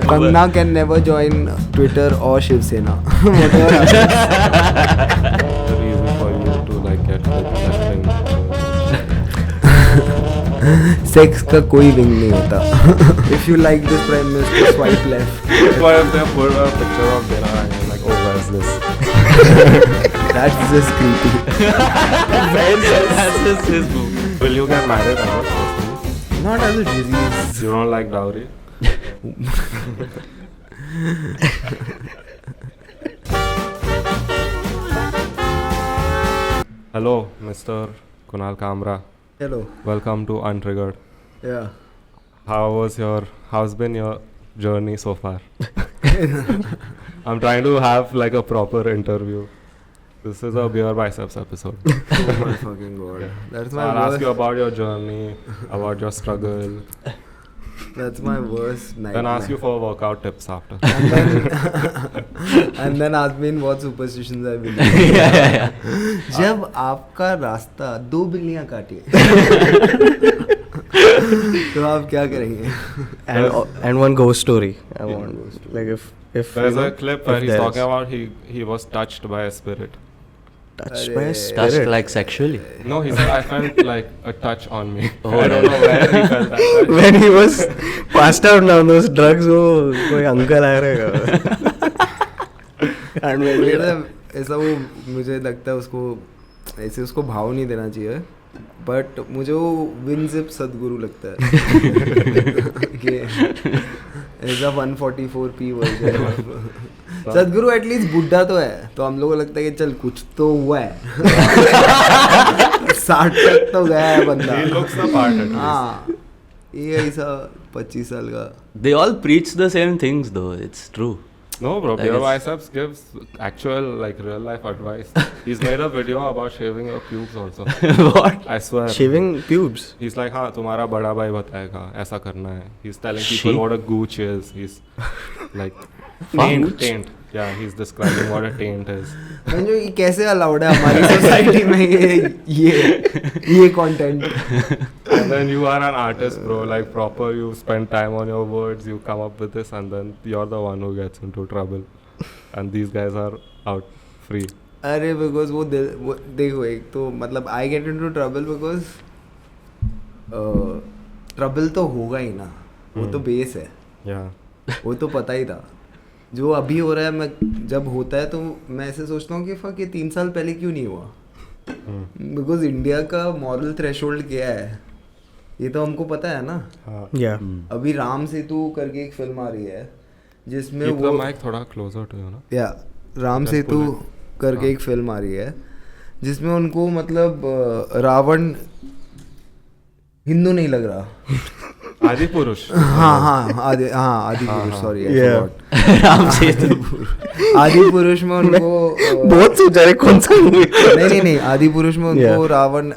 Kangana can never join Twitter or Shiv Sena. Very easy for you to like get like nothing. Sex का कोई wing नहीं होता. If you like this prime minister, swipe left. Why if they put a picture of Dena and you're like, oh, where's this? That's just creepy. That's just his move. Will you get married ever? Not as a disease. You don't like dowry? Hello, Mr. Kunal Kamra. Hello. Welcome to Untriggered. Yeah. How's been your journey so far? I'm trying to have like a proper interview. This is a BeerBiceps episode. Oh my fucking god. That's my I'll worst. ask you about your journey, about your struggle, That's my worst nightmare. then ask you for workout tips after. And then ask me in what superstitions I believe. जब आपका रास्ता 2 बिल्लियां काटे तो आप क्या करेंगे? And one ghost story. I want like if There's you know, a clip where if he's there's- talking about he was touched by a spirit. touched by a Touched spirit. like sexually. No, he said I felt like a touch on me. Oh, I don't know where he felt that touch. When he was passed out on those drugs, वो कोई uncle आ रहेगा. And when we- ऐसा वो मुझे लगता है उसको ऐसे उसको भाव नहीं देना चाहिए, बट मुझे वो विनजिप सदगुरु लगता है कि ऐसा 144p वर्जन. सदगुरु एटलीस्ट बुढ़ा तो है, तो हम लोगों को लगता है कि चल कुछ तो हुआ है. 60 तक तो गया है बंदा. He looks the part at least. हाँ, ये ऐसा 25 साल का. They all preach the same things though, it's true. No, bro. I guess- BeerBiceps gives actual like real life advice. He's made a video about shaving your pubes also. What? I swear. shaving pubes. He's like, हाँ तुम्हारा बड़ा भाई बताएगा ऐसा करना है. He's telling She- people what a gooch is. He's like taint. Yeah, he's describing what a taint is. जो ये कैसे अलाउड है हमारी सोसाइटी में ये content? And then you are an artist, bro. Like proper, you spend time on your words. You come up with this, and then you're the one who gets into trouble. And these guys are out free. अरे because वो देखो, एक तो मतलब I get into trouble because trouble तो होगा ही ना, वो तो बेस है, Yeah. वो तो पता ही था. जो अभी हो रहा है, मैं जब होता है तो मैं ऐसे सोचता हूँ कि फक ये 3 साल पहले क्यों नहीं हुआ. बिकॉज इंडिया का मॉरल थ्रेशोल्ड क्या है ये तो हमको पता है ना. Yeah. अभी राम सेतु करके एक फिल्म आ रही है जिसमें Keep the वो mic थोड़ा closer to you, ना. या Ram Just Setu pull it. करके एक फिल्म आ रही है जिसमें उनको मतलब रावण हिंदू नहीं लग रहा. आदि पुरुष. आदि पुरुष, सॉरी Yeah. राम सेतु. आदि पुरुष में उनको बहुत सोचा रे कौन सा मूवी. नहीं आदि पुरुष में उनको Yeah. रावण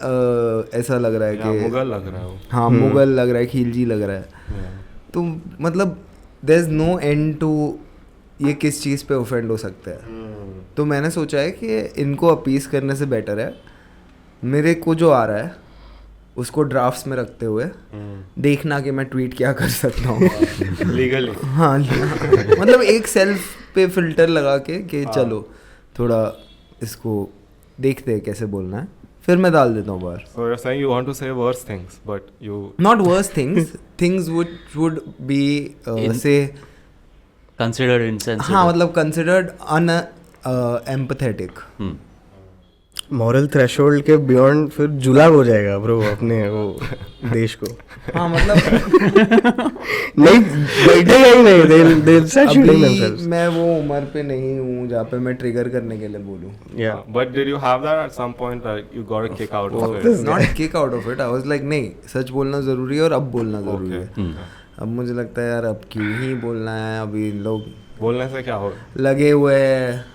ऐसा लग रहा है Yeah, कि मुगल लग रहा है वो. हाँ मुगल लग रहा है, खिलजी लग रहा है. Yeah. तो मतलब there is no end to ये किस चीज़ पे ऑफेंड हो सकता है. तो मैंने सोचा है कि इनको अपीस करने से बेटर है मेरे को जो आ रहा है उसको ड्राफ्ट्स में रखते हुए देखना कि मैं ट्वीट क्या कर सकता हूँ. Legally. हाँ मतलब एक सेल्फ पे फिल्टर लगा के कि चलो थोड़ा इसको देखते हैं कैसे बोलना है, फिर मैं डाल देता हूँ बाहर. So you're saying you want to say worse things, but you. Not worse things would be say Considered insensitive. हाँ मतलब considered empathetic. मॉरल थ्रेशोल्ड के बियॉन्ड फिर जुलाब हो जाएगा ब्रो अपने वो देश को. हाँ मतलब नहीं बैठेगा ही नहीं. they'll start shooting अभी themselves. मैं वो उम्र पे नहीं हूँ जहाँ पे मैं ट्रिगर करने के लिए बोलूँ. Yeah. But did you have that at some point that you got a kick out of it? Not kick out of it. I was like नहीं, सच बोलना ज़रूरी है और अब बोलना ज़रूरी है. अब मुझे लगता है यार अब क्यों ही बोलना है, अभी लोग बोलने से क्या हो? लगे हुए हैं,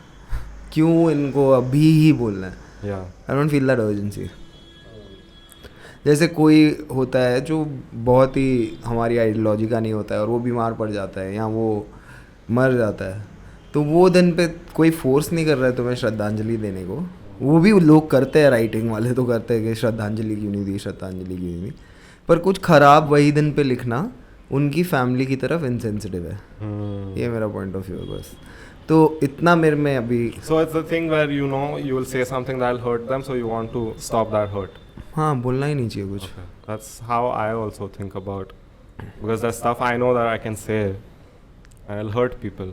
क्यों इनको अभी ही बोलना है. Yeah. I don't feel that urgency. जैसे कोई होता है जो बहुत ही हमारी आइडियोलॉजी का नहीं होता है और वो बीमार पड़ जाता है या वो मर जाता है, तो वो दिन पे कोई फोर्स नहीं कर रहा है तुम्हें श्रद्धांजलि देने को. वो भी लोग करते हैं, राइटिंग वाले तो करते हैं कि श्रद्धांजलि क्यों नहीं दी, श्रद्धांजलि क्यों नहीं दी. पर कुछ खराब वही दिन पे लिखना उनकी फैमिली की तरफ इनसेंसिटिव है. ये मेरा पॉइंट ऑफ व्यू है बस. तो इतना मेरे में अभी. So it's the thing where you know you will say something that'll hurt them, so you want to stop that hurt. हाँ, बोलना ही नहीं चाहिए कुछ. Okay. That's how I also think about, because there's stuff I know that I can say and it'll hurt people.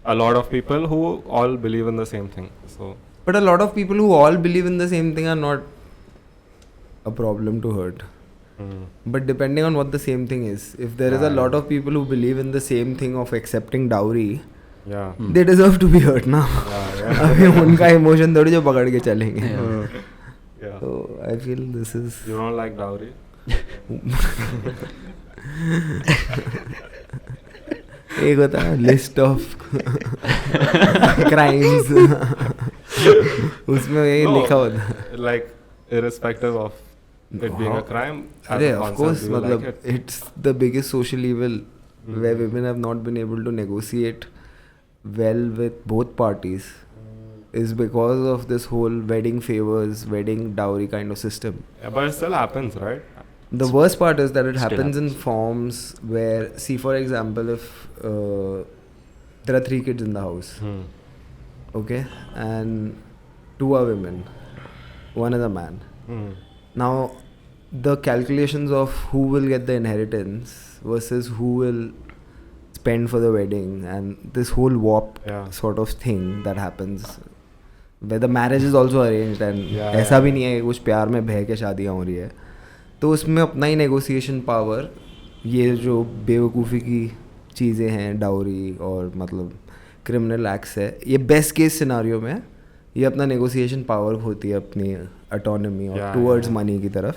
A lot of people who all believe in the same thing. So. But a lot of people who all believe in the same thing are not a problem to hurt. But depending on what the same thing is, if there is a lot of people who believe in the same thing of accepting dowry, they deserve to be hurt now. अभी उनका emotion थोड़ी जो पकड़ के चलेंगे. So I feel this is. You don't like dowry? एक होता है list of crimes. उसमें ये लिखा होता है. Like irrespective of it being a crime. Of course, मतलब it's the biggest social evil where women have not been able to negotiate well with both parties is because of this whole wedding favors, wedding dowry kind of system. Yeah, but it still happens, right? The worst part is that it Still happens in forms where, see, for example, if there are 3 kids in the house, okay, and 2 are women, 1 is a man. Now, the calculations of who will get the inheritance versus who will spend for the wedding and this whole warped sort of thing that happens where the marriage is also arranged and ऐसा भी नहीं है कि कुछ प्यार में बह के शादियाँ हो रही है. तो उसमें अपना ही नेगोशिएशन पावर, ये जो बेवकूफ़ी की चीज़ें हैं डाउरी और मतलब क्रिमिनल एक्ट्स है, ये बेस्ट केस सिनारियो में ये अपना नेगोशिएशन पावर होती है अपनी ऑटोनमी और टूवर्ड्स मनी की तरफ.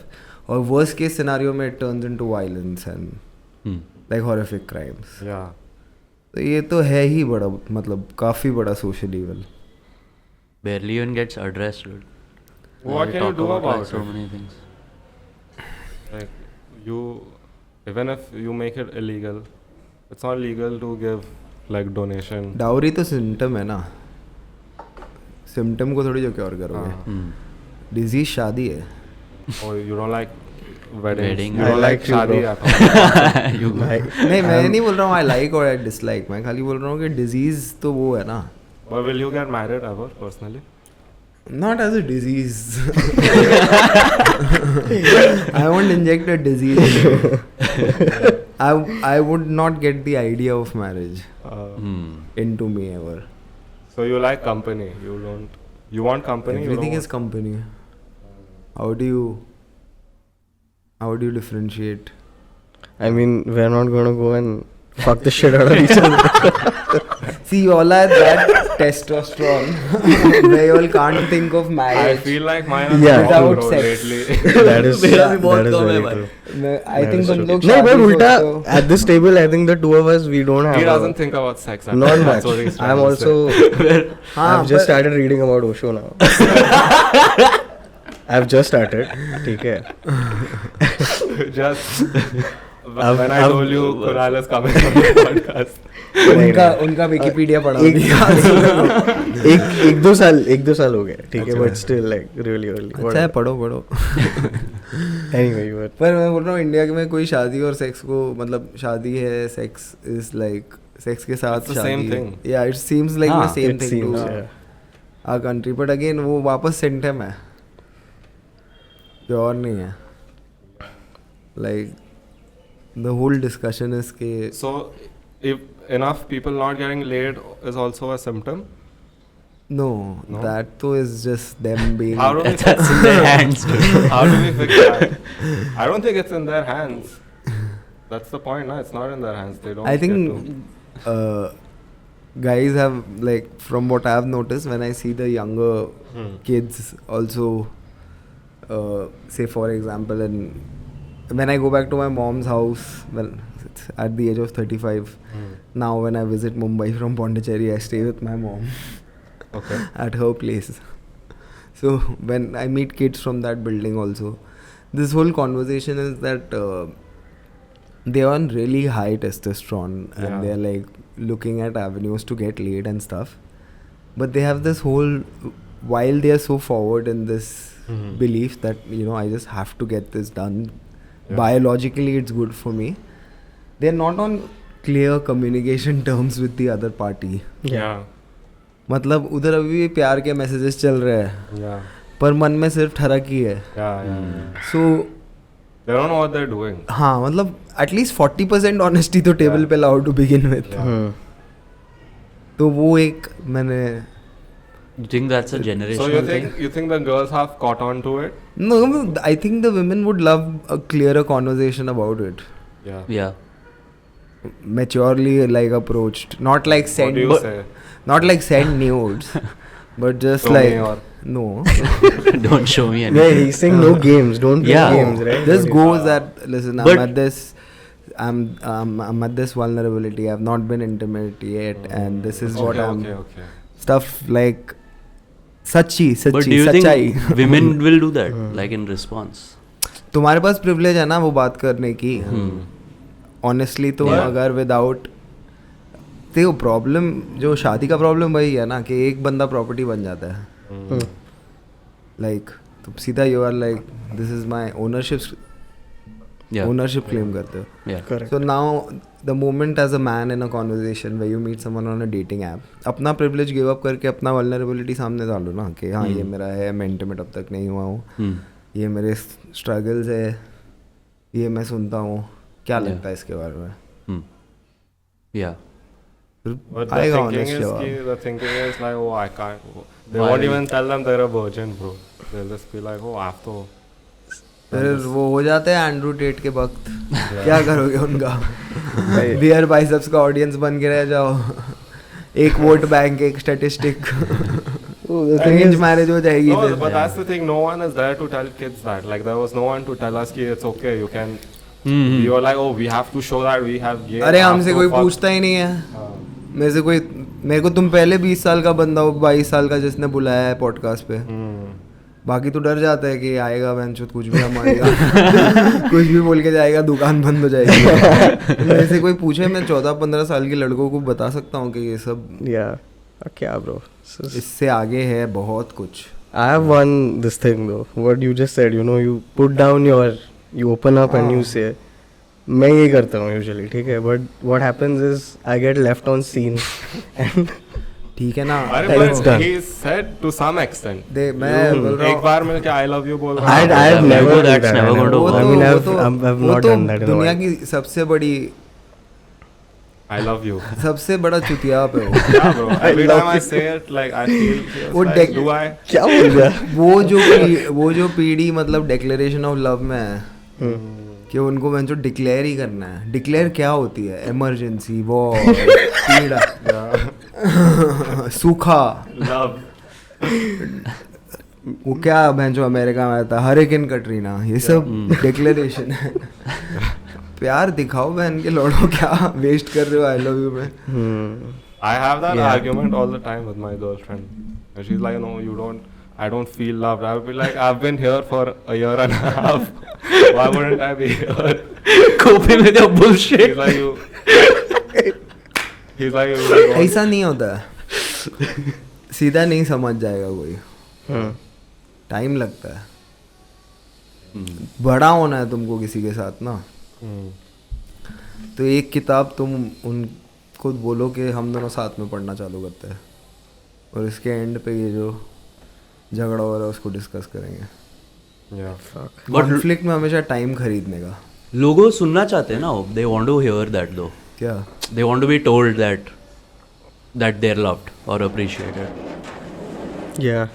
और वर्स्ट केस सिनारियो में it turns into violence and like horrific crimes. तो ये तो है ही बड़ा, मतलब काफ़ी बड़ा social evil. Barely even gets addressed, dude. What can you do about like so it? many things. Like you, even if you make it illegal, it's not legal to give like donation. Dowry तो symptom है ना, symptom को थोड़ी जो cure करोगे. Disease शादी है. Oh, you don't like wedding. You I don't like शादी you, at all. नहीं, मैं नहीं बोल रहा हूँ आई लाइक और आई डिसलाइक. मैं खाली बोल रहा हूँ कि डिजीज तो वो है ना. But will you get married ever personally? Not as a disease. I won't inject a disease. I would not get the idea of marriage into me ever. So you like company. You don't. You want company. Everything is company. How do you differentiate? I mean, we're not gonna go and fuck the shit out of each other. See, you all are that testosterone where you all can't think of I marriage. feel like mine is Without without sex. lately. that is very true. I think तुम लोग No, but शादी ulta सोचते हो. at this table, I think the two of us, we don't have. He doesn't think about sex. Not That's much. what he's trying I'm to also. हाँ, I've just but- started reading about Osho now. I've just started. ठीक है. say. Just when I told you Kunal is coming on the podcast. उनका Wikipedia पढ़ा. एक दो साल हो गए. ठीक है, but still like really early. अच्छा है, पढ़ो. Anyway, you were. पर मैं बोल रहा हूँ इंडिया में कोई शादी और सेक्स को, मतलब शादी है, सेक्स इज लाइक सेक्स के साथ It's the शादी. same thing. Yeah, it seems like the same It thing seems, to yeah. our country. But again, वो वापस सिम्टम है, प्योर नहीं है. Like the whole discussion is के. So if enough people not getting laid is also a symptom. No, No? that too is just them being. How do we That's in their hands, dude. How do we fix that? I don't think it's in their hands. That's the point, no? It's not in their hands. They don't. I get think guys have, like, from what I have noticed when I see the younger kids also, say for example, and when I go back to my mom's house, well, it's at the age of 35, now when I visit Mumbai from Pondicherry, I stay with my mom. Okay. At her place. So when I meet kids from that building also, this whole conversation is that they're on really high testosterone and they're like looking at avenues to get laid and stuff. But they have this whole, while they are so forward in this belief that I just have to get this done. Biologically it's good for me. They're not on clear communication terms with the other party. Yeah. मतलब उधर अभी भी प्यार के messages चल रहे हैं. Yeah. पर मन में सिर्फ ठरक ही है. Yeah. So They don't know what they're doing. हाँ मतलब एटलीस्ट 40% ऑनेस्टी तो टेबल पे लाओ टू बिगिन विथ. तो वो एक मैंने. You think that's a So generational thing? you think the girls have caught on to it? No, I think the women would love a clearer conversation about it. Yeah. Yeah. Maturely like approached, not like What send do you say? not like send nudes, but just Show me like or- no. Don't show me Yeah, anything. he's saying no games. Don't play Yeah. games, right? Just goes that listen. But- I'm at this. I'm at this vulnerability. I've not been intimate yet, and this is what I'm. Okay. Stuff like सच्ची But do सच्ची you सच्चाई. think women will do that, like in response? तुम्हारे पास privilege है ना वो बात करने की. ऑनेस्टली तो Yeah. अगर विदाउट देखो प्रॉब्लम जो शादी का प्रॉब्लम वही है ना कि एक बंदा प्रॉपर्टी बन जाता है. लाइक तो सीधा you are like this is my Yeah. Ownership claim करते हो. Yeah. Correct. So now the moment as a man in a conversation where you meet someone on a dating app, अपना privilege give up करके अपना vulnerability सामने डालो ना कि हाँ ये मेरा है, मैं intimate अब तक नहीं हुआ हूँ, ये मेरे struggles है, ये मैं सुनता हूँ, क्या लगता है इसके बारे में. Yeah. But आएगा honest जवाब. the thinking is like, oh, I can't. They won't even tell them they're a virgin, bro. They'll just be like, oh, I have to. फिर वो हो जाते हैं एंड्रू टेट के वक्त. क्या करोगे उनका. बियर बाइसेप्स का ऑडियंस बन के रह जाओ. एक वोट बैंक, एक स्टैटिस्टिक. अरेंज मैरिज हो जाएगी. No, फिर but that's the thing. No one is there to tell kids that. Like there was no one to tell us कि it's okay. You can. We were like, oh, we have to show that we have gay. अरे हमसे कोई पूछता ही नहीं है. मेरे को तुम पहले 20 साल का बंदा हो, 22 साल का जिसने बुलाया है पॉडकास्ट पे. बाकी तो डर जाता है कि आएगा बेंचुत कुछ भी हमारेगा. कुछ भी बोल के जाएगा, दुकान बंद हो जाएगी. मेरे से कोई पूछे मैं 14-15 साल के लड़कों को बता सकता हूँ कि ये सब क्या ब्रो. इससे आगे है बहुत कुछ. I have one this thing though. What you just said, you put down you open up and you say. मैं ये करता हूँ usually, ठीक है. But what happens is I get left on scene and ठीक है ना. It's done. He said to some extent. मैं बोल रहा एक हूँ बार मिलके I love you बोल रहा हूँ. I have never done That's that. never going to वो work. I mean, तो I've वो not तो done that in a दुनिया while. की सबसे बड़ी I love you. सबसे बड़ा चुतिया पे हो. Yeah, bro. Every time I say it, like I feel. वो Like, do I? क्या बोल रहा है? वो जो पीढ़ी मतलब डिक्लेरेशन ऑफ लव में है कि उनको मैं जो डिक्लेयर ही करना है. डिक्लेयर क्या होती है? इमरजेंसी, वॉर, पीड़ा, सूखा. Love. वो क्या मैं जो अमेरिका में था हरिकेन कटरीना, ये सब डिक्लेरेशन है. प्यार दिखाओ बहन के लौड़ो, क्या वेस्ट कर रहे हो आई लव यू में. I have that Yeah. argument all the time with my girlfriend. And she's like, no, you don't. I don't feel loved. I would be like, I've been here for a year and a half. Why wouldn't I be here? Coping with your bullshit. He's like you. He's like you. ऐसा नहीं होता है. सीधा नहीं समझ जाएगा कोई. Time लगता है. बड़ा होना है तुमको किसी के साथ ना. तो एक किताब तुम उनको बोलो कि हम दोनों साथ में पढ़ना चालू करते हैं और इसके एंड पे ये जो झगड़ा हो रहा है उसको डिस्कस करेंगे. Yeah. कॉन्फ्लिक्ट में हमेशा टाइम खरीदने का. लोगों सुनना चाहते हैं ना. They want to hear that though. क्या They want to be told that they're loved or appreciated. Yeah.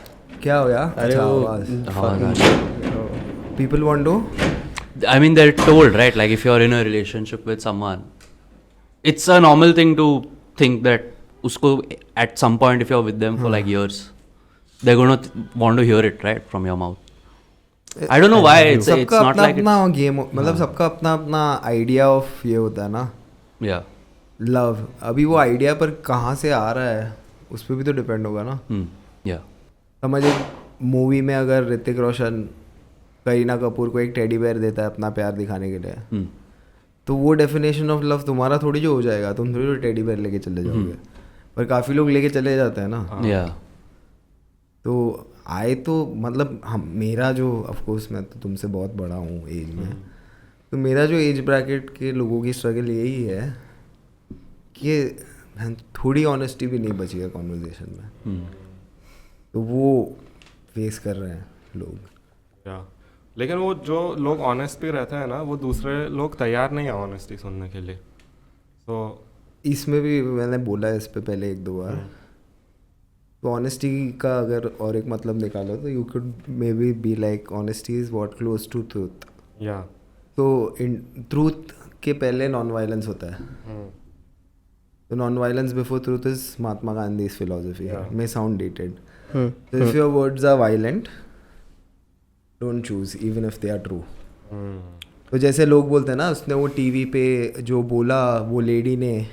क्या हो यार. अरे अच्छा वो आवाज. People want to. I mean, they're told, right? Like if you're in a relationship with someone, it's a normal thing to think that usko at some point if you're with them for like years, they're gonna want to hear it, right, from your mouth. I don't know why it's सबका not अपना like अपना game मतलब सबका अपना अपना idea of ये होता है ना. yeah. लव अभी वो आइडिया पर कहाँ से आ रहा है उस पर भी तो डिपेंड होगा ना. Yeah. समझ एक मूवी में अगर ऋतिक रोशन करीना कपूर को एक टेडी बेयर देता है अपना प्यार दिखाने के लिए, तो वो डेफिनेशन ऑफ लव तुम्हारा थोड़ी जो हो जाएगा. तुम थोड़ी टेडी बेयर लेके चले जाओगे. पर काफ़ी लोग लेके चले जाते हैं ना. Yeah. तो आए तो मतलब हम मेरा जो ऑफ कोर्स मैं तो तुमसे बहुत बड़ा हूँ एज में, तो मेरा जो एज ब्रैकेट के लोगों की स्ट्रगल यही है कि थोड़ी ऑनेस्टी भी नहीं बची है कॉन्वर्जेशन में, तो वो फेस कर रहे हैं लोग। या लेकिन वो जो लोग ऑनेस्ट भी रहते हैं ना, वो दूसरे लोग तैयार नहीं है ऑनेस्टी सुनने के लिए। तो इसमें भी मैंने बोला है इस पे पहले 1-2 बार, तो ऑनेस्टी का अगर और एक मतलब निकालो तो you could maybe be like honesty is what close to truth. या तो इन ट्रूथ के पहले नॉन वायलेंस होता है, तो non violence before truth is Mahatma Gandhi philosophy may sound dated, so if your words are violent don't choose even if they are true। तो जैसे लोग बोलते हैं ना, उसने वो टीवी पे जो बोला वो लेडी ने,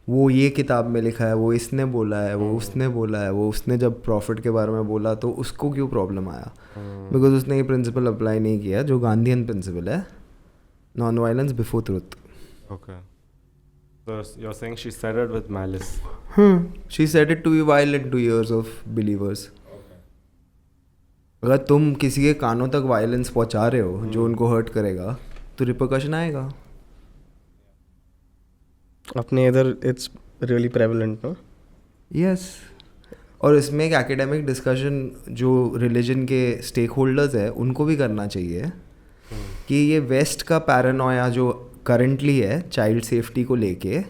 वो ये किताब में लिखा है, वो इसने बोला है, वो उसने बोला है, वो उसने जब प्रॉफिट के बारे में बोला तो उसको क्यों प्रॉब्लम आया, बिकॉज उसने ये प्रिंसिपल अप्लाई नहीं किया जो गांधीयन प्रिंसिपल है, non violence before truth. Okay, so you're saying she said it with malice। She said it to be violent to ears of believers। अगर तुम किसी के कानों तक वायलेंस पहुंचा रहे हो जो उनको हर्ट करेगा तो रिपरकशन आएगा। अपने इधर it's really prevalent no. Yes, और इसमें एक एकेडमिक डिस्कशन जो रिलीजन के स्टेक होल्डर्स है उनको भी करना चाहिए कि ये वेस्ट का पैरानोया जो करंटली है चाइल्ड सेफ्टी को लेके,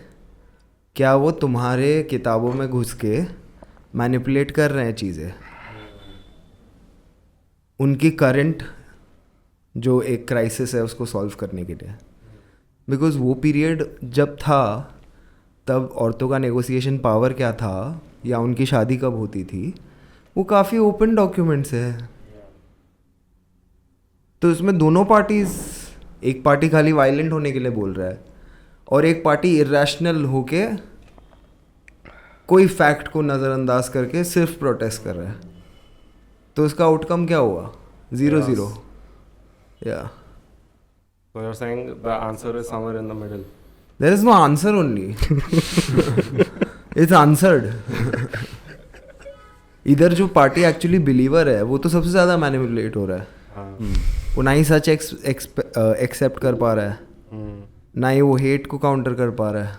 क्या वो तुम्हारे किताबों में घुस के मैनिपुलेट कर रहे हैं चीज़ें, उनकी करंट जो एक क्राइसिस है उसको सॉल्व करने के लिए। बिकॉज वो पीरियड जब था तब औरतों का नेगोशिएशन पावर क्या था या उनकी शादी कब होती थी, वो काफ़ी ओपन डॉक्यूमेंट्स है। तो इसमें दोनों पार्टीज, एक पार्टी खाली वायलेंट होने के लिए बोल रहा है और एक पार्टी इरेशनल होके कोई फैक्ट को नज़रअंदाज करके सिर्फ प्रोटेस्ट कर रहा है, तो इसका आउटकम क्या हुआ? 0-0। या So you're saying the answer is somewhere in the middle। There is no answer only, it's answered. इधर जो पार्टी एक्चुअली बिलीवर है वो तो सबसे ज़्यादा मैनिपुलेट हो रहा है। वो ना ही सच एक्सेप्ट कर पा रहा है, ना ही वो हेट को काउंटर कर पा रहा है,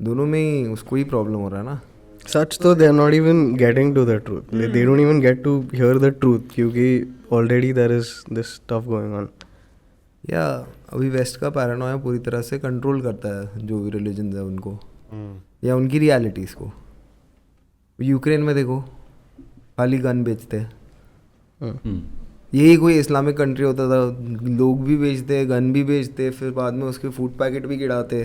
दोनों में ही उसको ही प्रॉब्लम हो रहा है ना। सच तो they are not even getting to the truth, they don't even get to hear the truth क्योंकि already there is this stuff going on. या अभी वेस्ट का पैरानोया पूरी तरह से कंट्रोल करता है जो भी रिलीजन है उनको या उनकी रियलिटीज़ को। यूक्रेन में देखो खाली गन बेचते हैं, यही कोई इस्लामिक कंट्री होता था लोग भी बेचते, गन भी बेचते, फिर बाद में उसके फूड पैकेट भी गिराते।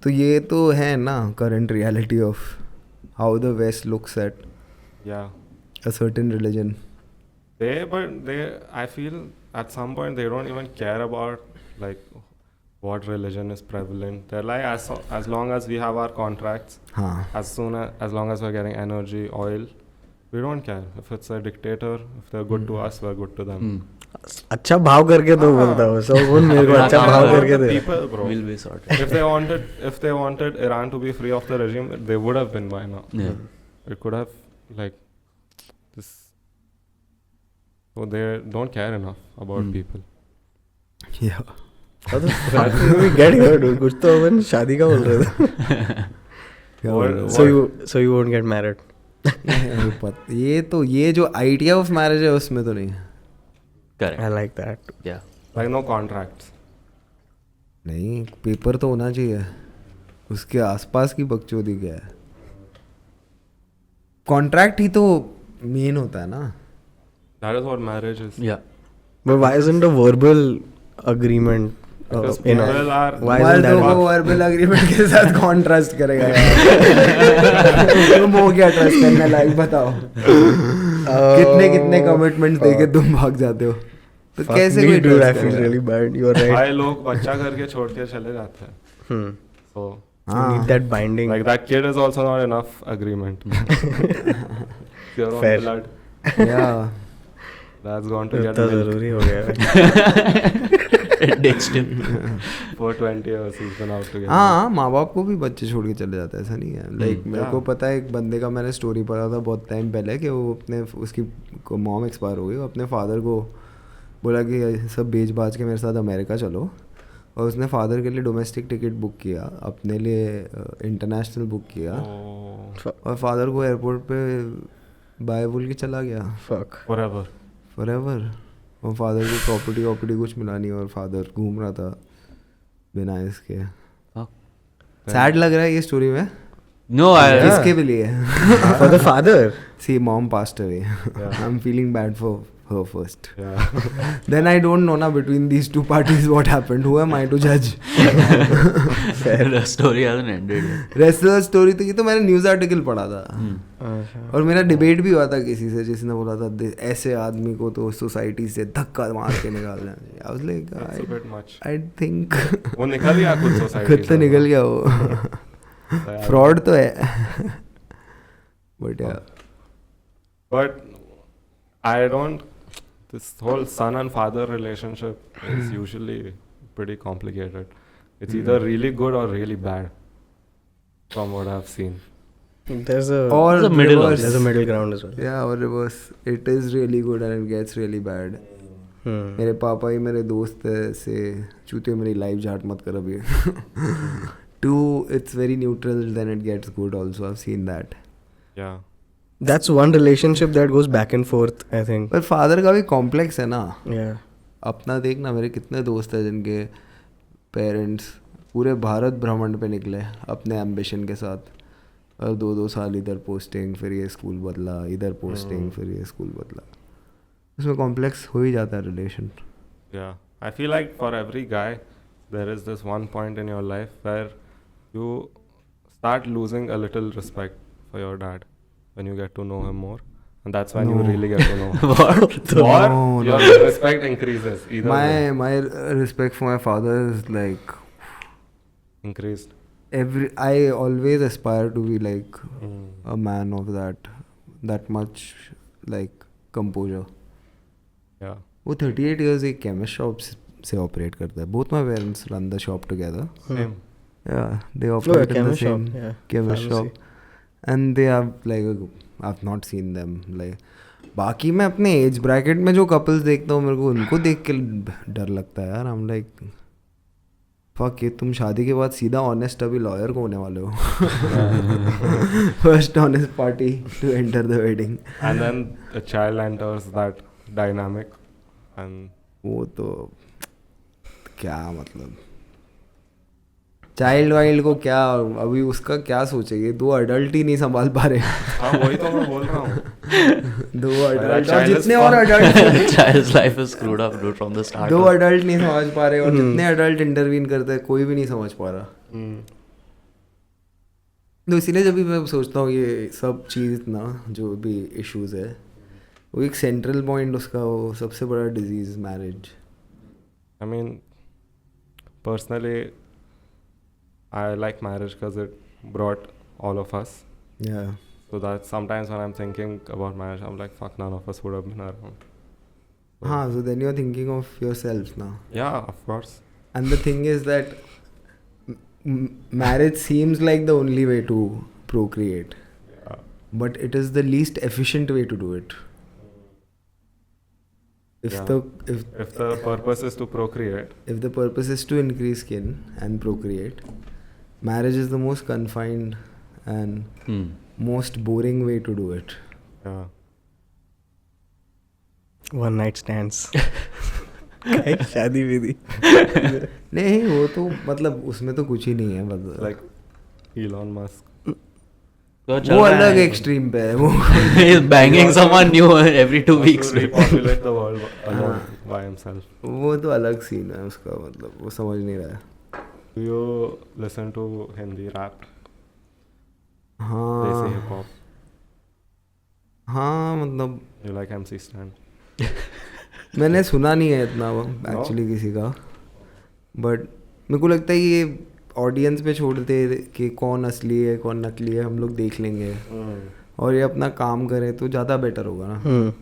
तो ये तो है ना current reality of how the West looks at a certain religion। But I feel at some point they don't even care about like what religion is prevalent। They're like as long as we have our contracts, as long as we're getting energy, oil, we don't care if it's a dictator, if they're good to us, we're good to them। अच्छा भाव करके तो बोलता हूँ सब कौन मेरे को अच्छा भाव करके दे। People, bro, will be sorted। if they wanted Iran to be free of the regime, they would have been by now। Yeah। It could have like this। So they don't care enough about people। Yeah। Get here dude, कुछ तो अपन शादी का बोल रहे थे। So you won't get married। ये जो idea of marriage है उसमें तो नहीं है। Correct। I like that। Yeah। Like no contracts। नहीं, पेपर तो होना चाहिए, उसके आसपास की बकचोदी क्या है। कॉन्ट्रैक्ट ही तो मेन होता है ना। That is what marriage is। Yeah। But why isn't a verbal agreement Because enough? people are Why isn't that enough? Verbal agreement के साथ कौन ट्रस्ट करेगा यार? तुम हो क्या ट्रस्ट करने लायक बताओ? कितने कमिटमेंट्स देके तुम भाग जाते हो, तो Fuck कैसे me, कोई dude, I ट्रस्ट feel करेगा? really bad। You are right। भाई लोग बच्चा करके छोड़ के चले जाते हैं। So You need that binding। like that kid is also not enough agreement। Your own Fair। blood Yeah। that's going to get इतना milk। जरूरी हो गया है। Ditched him. For 20 years he's been out together. हाँ माँ बाप को भी बच्चे छोड़ के चले जाते हैं, ऐसा नहीं है. लाइक मेरे को पता है एक बंदे का, मैंने स्टोरी पढ़ा था बहुत टाइम पहले कि वो अपने उसकी मॉम एक्सपायर हो गई, वो अपने फादर को बोला कि सब बेच बाज के मेरे साथ अमेरिका चलो, और उसने फादर के लिए डोमेस्टिक टिकट बुक किया, अपने लिए इंटरनेशनल बुक किया, और फादर को एयरपोर्ट पे बाय बोल के चला गया. फॉरएवर. और फादर को प्रॉपर्टी कुछ मिला नहीं, और फादर घूम रहा था बिना इसके. सैड लग रहा है ये स्टोरी में. No, किसके भी लिए? For the father. See, mom passed away. I'm feeling bad for her first. Then I don't know now between these two parties what happened. Who am I to judge? the story hasn't ended yet. Rest of the story तो ये तो मैंने news article पढ़ा था. और मेरा debate भी हुआ था किसी से जिसने बोला था ऐसे आदमी को तो सोसाइटी से धक्का मार के निकालना है. I was like, I think वो निकल गया खुद सोसाइटी खुद तो निकल गया वो. फ्रॉड तो है. But I don't. This whole son and father relationship is usually pretty complicated. It's either really good or really bad, from what I've seen. There's a middle. There's a middle ground as well. Yeah, or reverse. It is really good and it gets really bad. मेरे पापा ही मेरे दोस्त से चूते मेरी life झाट मत कर अभी. Two, it's very neutral, then it gets good also. I've seen that. Yeah. That's one relationship that goes back and forth, I think. पर फादर का भी कॉम्प्लेक्स है ना. Yeah. अपना देखना, मेरे कितने दोस्त हैं जिनके पेरेंट्स पूरे भारत भ्रमण पे निकले अपने एम्बिशन के साथ, और 2-2 साल इधर पोस्टिंग, फिर ये स्कूल बदला, इधर पोस्टिंग, फिर ये स्कूल बदला. उसमें कॉम्प्लेक्स हो ही जाता है relation. Yeah. I feel like for every guy there is this one point in your life where you start losing a little respect for your dad when you get to know him more, and that's when you really get to know him. Or your respect increases. Either way. My respect for my father is like Increased. I always aspire to be like a man of that much like composure. Yeah. वो 38 years एक chemist shop से operate करता है. Both my parents run the shop together. Same. Yeah, they operate in the same chemist Pharmacy. shop. And they have like I've not seen them like. बाकी मैं अपने age bracket में जो couples देखता हूँ, मेरे को उनको देख के डर लगता है यार. I'm like फक, ये तुम शादी के बाद सीधा ऑनेस्ट अभी लॉयर को होने वाले हो. First honest party to enter the wedding. And then the child enters that dynamic, and वो तो क्या मतलब, चाइल्ड वाइल्ड को क्या अभी उसका क्या सोचेगी. 2 अडल्ट ही नहीं संभाल पा रहे. हाँ वही तो मैं बोल रहा हूँ. 2 अडल्ट और जितने और adult Child's life is screwed up, dude, from the start. 2 adult नहीं समझ पा रहे, और जितने अडल्ट इंटरवीन करते हैं कोई भी नहीं समझ पा रहा. तो इसीलिए जब भी मैं सोचता हूँ ये सब चीज़ ना, जो भी इश्यूज है, वो एक सेंट्रल पॉइंट उसका वो सबसे बड़ा disease marriage. I mean, personally, I like marriage because it brought all of us. Yeah. So that sometimes when I'm thinking about marriage, I'm like, fuck, none of us would have been around. हाँ, so then you're thinking of yourself now. Yeah, of course. And the thing is that marriage seems like the only way to procreate. Yeah. But it is the least efficient way to do it. If the purpose is to procreate. If the purpose is to increase kin and procreate, marriage is the most confined and most boring way to do it. Yeah. One night stands. शादी विधि. नहीं, वो तो मतलब उसमें तो कुछ ही नहीं है. मतलब Like Elon Musk. वो अलग एक्सट्रीम पे है. वो He's banging someone new every 2 weeks. To repopulate the world alone by himself. वो तो अलग सीन है उसका. मतलब वो समझ नहीं रहा है. Do you listen to Hindi rap? हाँ. Desi Hip Hop. हाँ मतलब. You like MC Stan? मैंने सुना नहीं है इतना वो एक्चुअली किसी का. बट मेरे को लगता है ये ऑडियंस पे छोड़ते कि कौन असली है कौन नकली है, हम लोग देख लेंगे और ये अपना काम करें तो ज़्यादा बेटर होगा ना.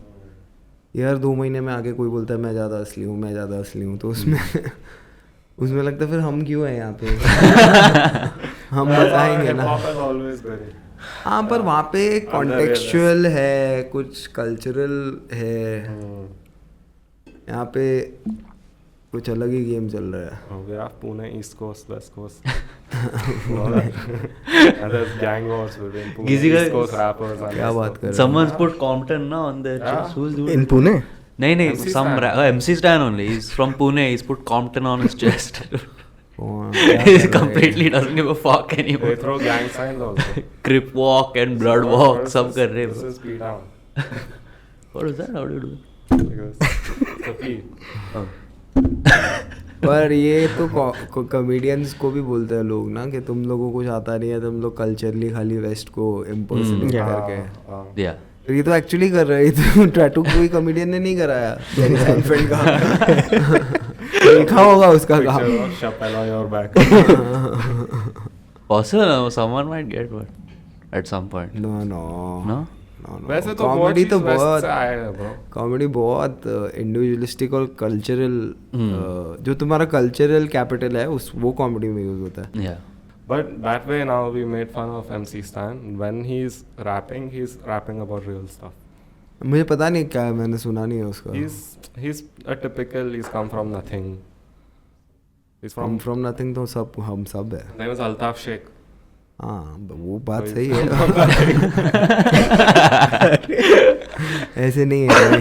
यार 2 महीने में आके कोई बोलता है मैं ज़्यादा असली हूँ, मैं ज़्यादा असली हूँ, तो उसमें उसमें लगता है फिर हम क्यों हैं यहाँ पे हम बताएंगे ना। हाँ पर वहाँ पे कॉन्टेक्चुअल है, कुछ कल्चरल है, यहाँ पे कुछ अलग ही गेम चल रहा है। हो गया Pune east coast west coast gang wars between Pune east coast rappers. क्या बात कर रहे हो? Someone's put Compton na on their chest. Who's doing In it? Pune? नहीं MC some Stan. MC Stan only. He's from Pune. He's put Compton on his chest. कौन- He क्या कर रहे हैं? completely doesn't give a fuck They anymore. throw gang signs also. Crip walk and blood walk सब कर रहे This हैं. is P down. What is that? How do you do it? Because the P. पर ये तो comedians को भी बोलते हैं लोग ना कि तुम लोगों को कुछ आता नहीं है, तुम लोग कल्चरली खाली वेस्ट को इम्पर्सनेट करके। Yeah. तो ये तो एक्चुअली कर रहा है, तो टैटू कोई कॉमेडियन ने नहीं कराया जेरी साइनफेल्ड का। देखा होगा उसका काम। Picture of Chappelle on your back. Possible. Someone might get one at some point. No no No? वैसे तो कॉमेडी तो west बहुत से आए हैं bro. कॉमेडी बहुत इंडिविजुअलिस्टिक और कल्चरल, जो तुम्हारा कल्चरल कैपिटल है उस वो कॉमेडी में यूज होता है। Yeah. But that way now we made fun of MC Stan. When he's rapping about real stuff. मुझे पता नहीं क्या है, मैंने सुना नहीं है उसका। He's a typical. He's come from nothing. He's from nothing तो सब हम सब है। Name is Altaf Sheikh. हाँ वो बात So सही he's है। ऐसे नहीं है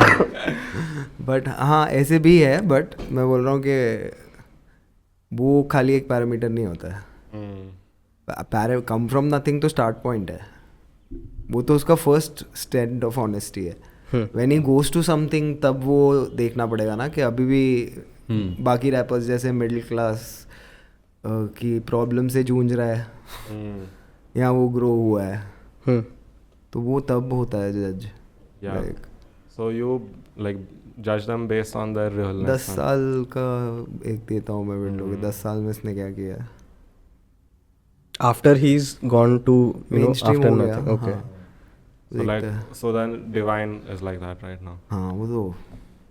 बट हाँ ऐसे भी है, बट मैं बोल रहा हूँ कि वो खाली एक पैरामीटर नहीं होता है। कम फ्रॉम नथिंग तो स्टार्ट पॉइंट है, वो तो उसका फर्स्ट स्टैंड ऑफ ऑनेस्टी है। When he goes to something तब वो देखना पड़ेगा ना कि अभी भी बाकी रैपर्स जैसे मिडिल क्लास की प्रॉब्लम से जूझ रहा है या वो ग्रो हुआ है, तो वो तब होता है जज। Yeah. So you like judge them based on their realness. 10 साल का एक देता हूँ मैं विंडो के, 10 साल में इसने क्या किया है। After he's gone to, you know, Mainstream after हो गया, nothing. Okay. हाँ। So like देखते हैं। so then Divine is like that right now. हाँ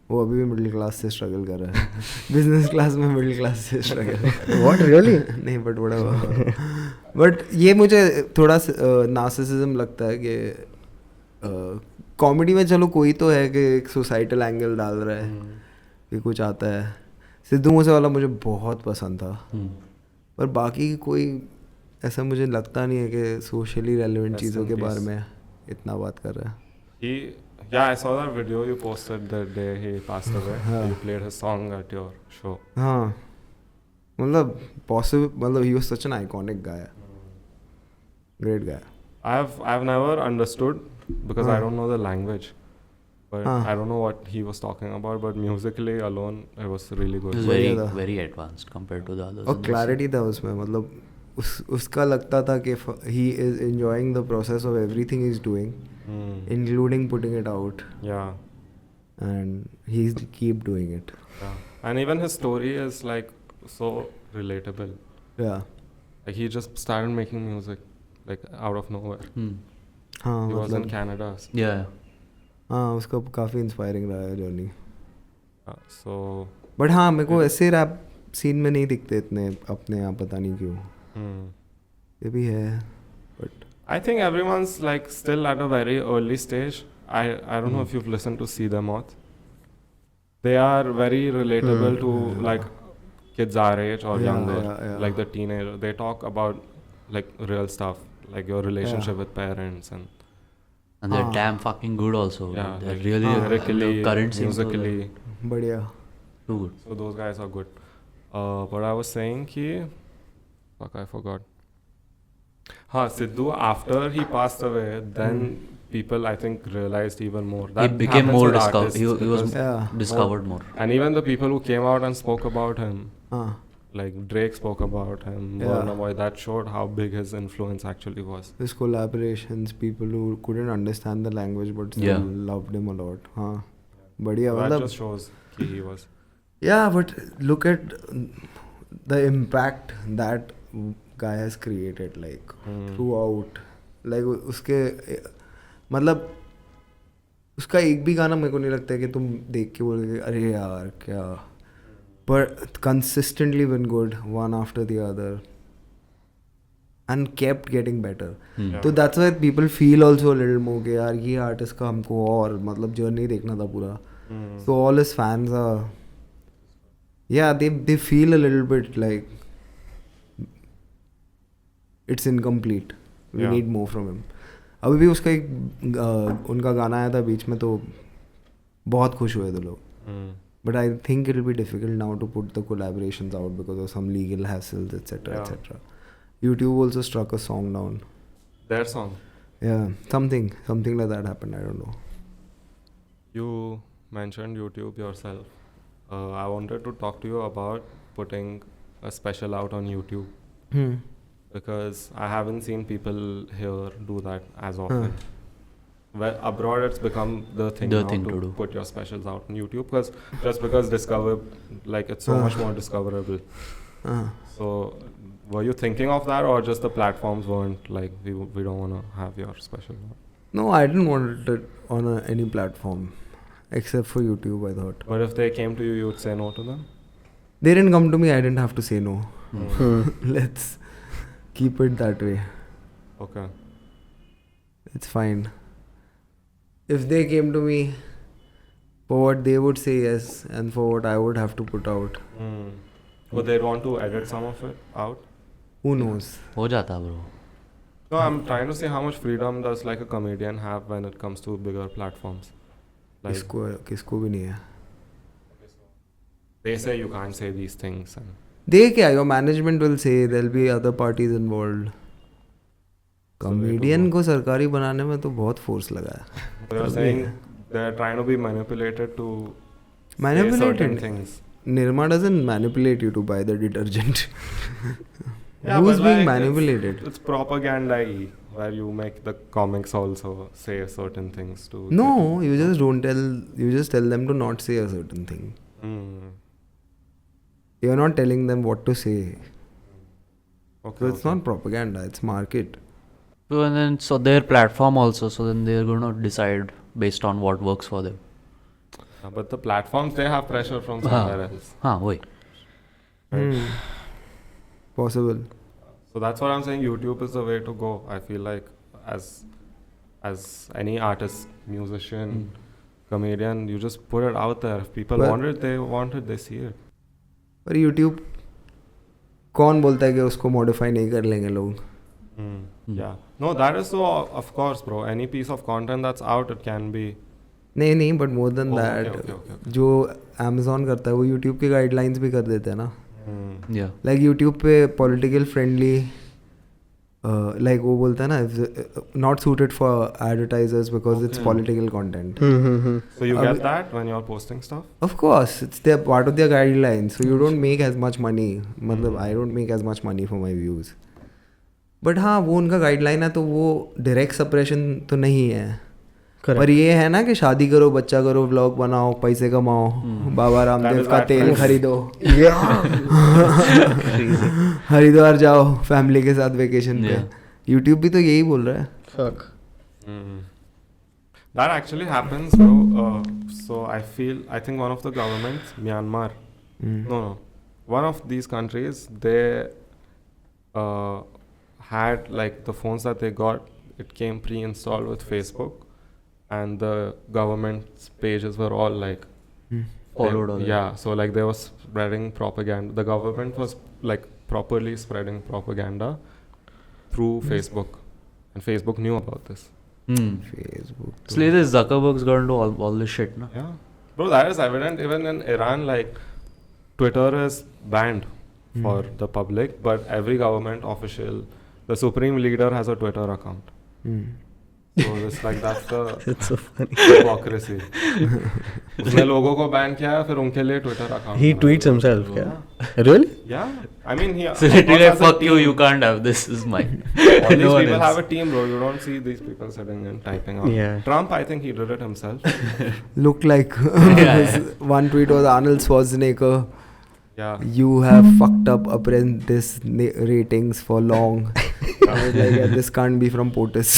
वो अभी भी मिडिल क्लास से स्ट्रगल कर रहा है। बिजनेस क्लास में मिडिल क्लास से स्ट्रगल। What, really? नहीं बट बड़ा बट ये मुझे थोड़ा नार्सिसिज्म लगता है कि कॉमेडी में चलो कोई तो है कि एक सोसाइटल एंगल डाल रहा है कि कुछ आता है। सिद्धू मूसेवाला मुझे बहुत पसंद था, पर बाकी कोई ऐसा मुझे लगता नहीं है कि सोशली रेलेवेंट Rest चीज़ों in के peace. बारे में इतना बात कर रहा है। I saw that video you posted the day he passed away. You played his song at your show. हाँ मतलब he was such an iconic guy, great guy. I've never understood because I don't know the language, but हाँ. I don't know what he was talking about. But musically alone, it was really good. It was बढ़िया very था। very advanced compared to the others. और clarity था उसमें, मतलब उसका लगता था कि he is enjoying the process of everything he's doing, including putting it out, Yeah. and he's keep doing it. Yeah. And even his story is like so relatable. Yeah. Like he just started making music like out of nowhere. हाँ He was in मतलब Canada. Yeah. हाँ उसका काफ़ी inspiring रहा है journey. So but हाँ मेरे को ऐसे रैप सीन में नहीं दिखते इतने अपने आप, पता नहीं क्यों। ये भी है but I think everyone's like still at a very early stage. I don't know if you've listened to See Them Out. They are very relatable to like kids our age or younger, like the teenager. They talk about like real stuff, like your relationship with parents And they're damn fucking good also. yeah, They're like really lyrically, the current scene also musically. बढ़िया। too good. So those guys are good. But I was saying कि fuck I forgot. Siddhu after he passed away, then people I think realized even more. That He became happens more with discovered. artists He was because discovered more. And even the people who came out and spoke about him, हाँ like Drake spoke about him, Burna Boy, that showed how big his influence actually was. his collaborations, people who couldn't understand the language but still loved him a lot. हाँ बढ़िया That मतलब। just shows कि he was. Yeah, but look at the impact that guy has created, like throughout. Like उसके मतलब उसका एक भी गाना मेरे को नहीं लगता है कि तुम देख के बोलोगे अरे यार क्या, but consistently been good one after the other and kept getting better. So that's why people feel also a little more कि यार ये आर्टिस्ट का हमको और मतलब जर्नी देखना था पूरा. So all his fans are, yeah, they feel a little bit like it's incomplete. We need more from him. अभी भी उसका एक उनका गाना आया था बीच में, तो बहुत खुश हुए थे लोग. But I think it will be difficult now to put the collaborations out because of some legal hassles, etc. etc. YouTube also struck a song down. Their song? Yeah, something like that happened. I don't know. You mentioned YouTube yourself. I wanted to talk to you about putting a special out on YouTube. Because I haven't seen people here do that as often. Well, abroad it's become the thing now to do. Put your specials out on YouTube because discover, like, it's so much more discoverable. So were you thinking of that, or just the platforms weren't like we don't want to have your special? No, I didn't want it on any platform except for YouTube, I thought. But if they came to you, you would say no to them? They didn't come to me, I didn't have to say no. Let's keep it that way. Okay. It's fine. If they came to me for what they would say yes, and for what I would have to put out. Would they want to edit some of it out? Who knows? हो जाता bro. No, I'm trying to say how much freedom does like a comedian have when it comes to bigger platforms? Like, किसको भी नहीं है. They say you can't say these things. And they क्या, your management will say there'll be other parties involved. Comedian को सरकारी बनाने में तो बहुत force लगा है. They're saying they're trying to be manipulated to say certain things. Nirma doesn't manipulate you to buy the detergent. Yeah, Who's being like manipulated? It's propaganda where you make the comics also say certain things to. No, you just don't tell. You just tell them to not say a certain thing. You're not telling them what to say. Okay, So it's not propaganda. It's market. So, and then so their platform also. So then they're going to decide based on what works for them. But the platforms, they have pressure from somewhere else. Wait. Possible. So that's what I'm saying. YouTube is the way to go. I feel like as any artist, musician, comedian, you just put it out there. If people want it, they see it. पर YouTube कौन बोलता है कि उसको modify नहीं कर लेंगे लोग? Yeah. No, that is so, of course, bro. Any piece of content that's out, it can be. नहीं, but more than that, okay. जो Amazon करता है वो YouTube के guidelines भी कर देते हैं ना. Yeah. Like YouTube पे political friendly, like वो बोलता है ना, not suited for advertisers because it's political content. So you get that when you're posting stuff? Of course, it's their part of their guidelines. So you don't make as much money. मतलब I don't make as much money for my views. But हाँ, वो उनका guideline है तो वो direct suppression तो नहीं है. पर ये है ना कि शादी करो, बच्चा करो, व्लॉग बनाओ, पैसे कमाओ, बाबा रामदेव का तेल खरीदो, हरिद्वार जाओ फैमिली के साथ वेकेशन पे. यूट्यूब भी तो यही बोल रहा है. Fuck. That actually happens, bro. So I think one of the governments, Myanmar, no, one of these countries, they had like the phones that they got, it came pre-installed with Facebook. And the government's pages were all like followed all. Yeah, so like they were spreading propaganda. The government was like properly spreading propaganda through Facebook, and Facebook knew about this. Facebook. So this Zuckerberg's gonna do all this shit, no? Yeah, bro, that is evident. Even in Iran, like Twitter is banned for the public, but every government official, the supreme leader, has a Twitter account. So it's like that's It's so funny. hypocrisy. उसने लोगों को ban किया है, फिर उनके लिए Twitter account. He tweets himself, yeah. Really? Yeah, I mean he. So literally, fuck you can't have this. Is mine. All these No one people else. have a team, bro. You don't see these people sitting and typing out. Yeah. Trump, I think he did it himself. Looked like one tweet was Arnold Schwarzenegger. Yeah. You have fucked up apprentice ratings for long. I was like, yeah, this can't be from POTUS.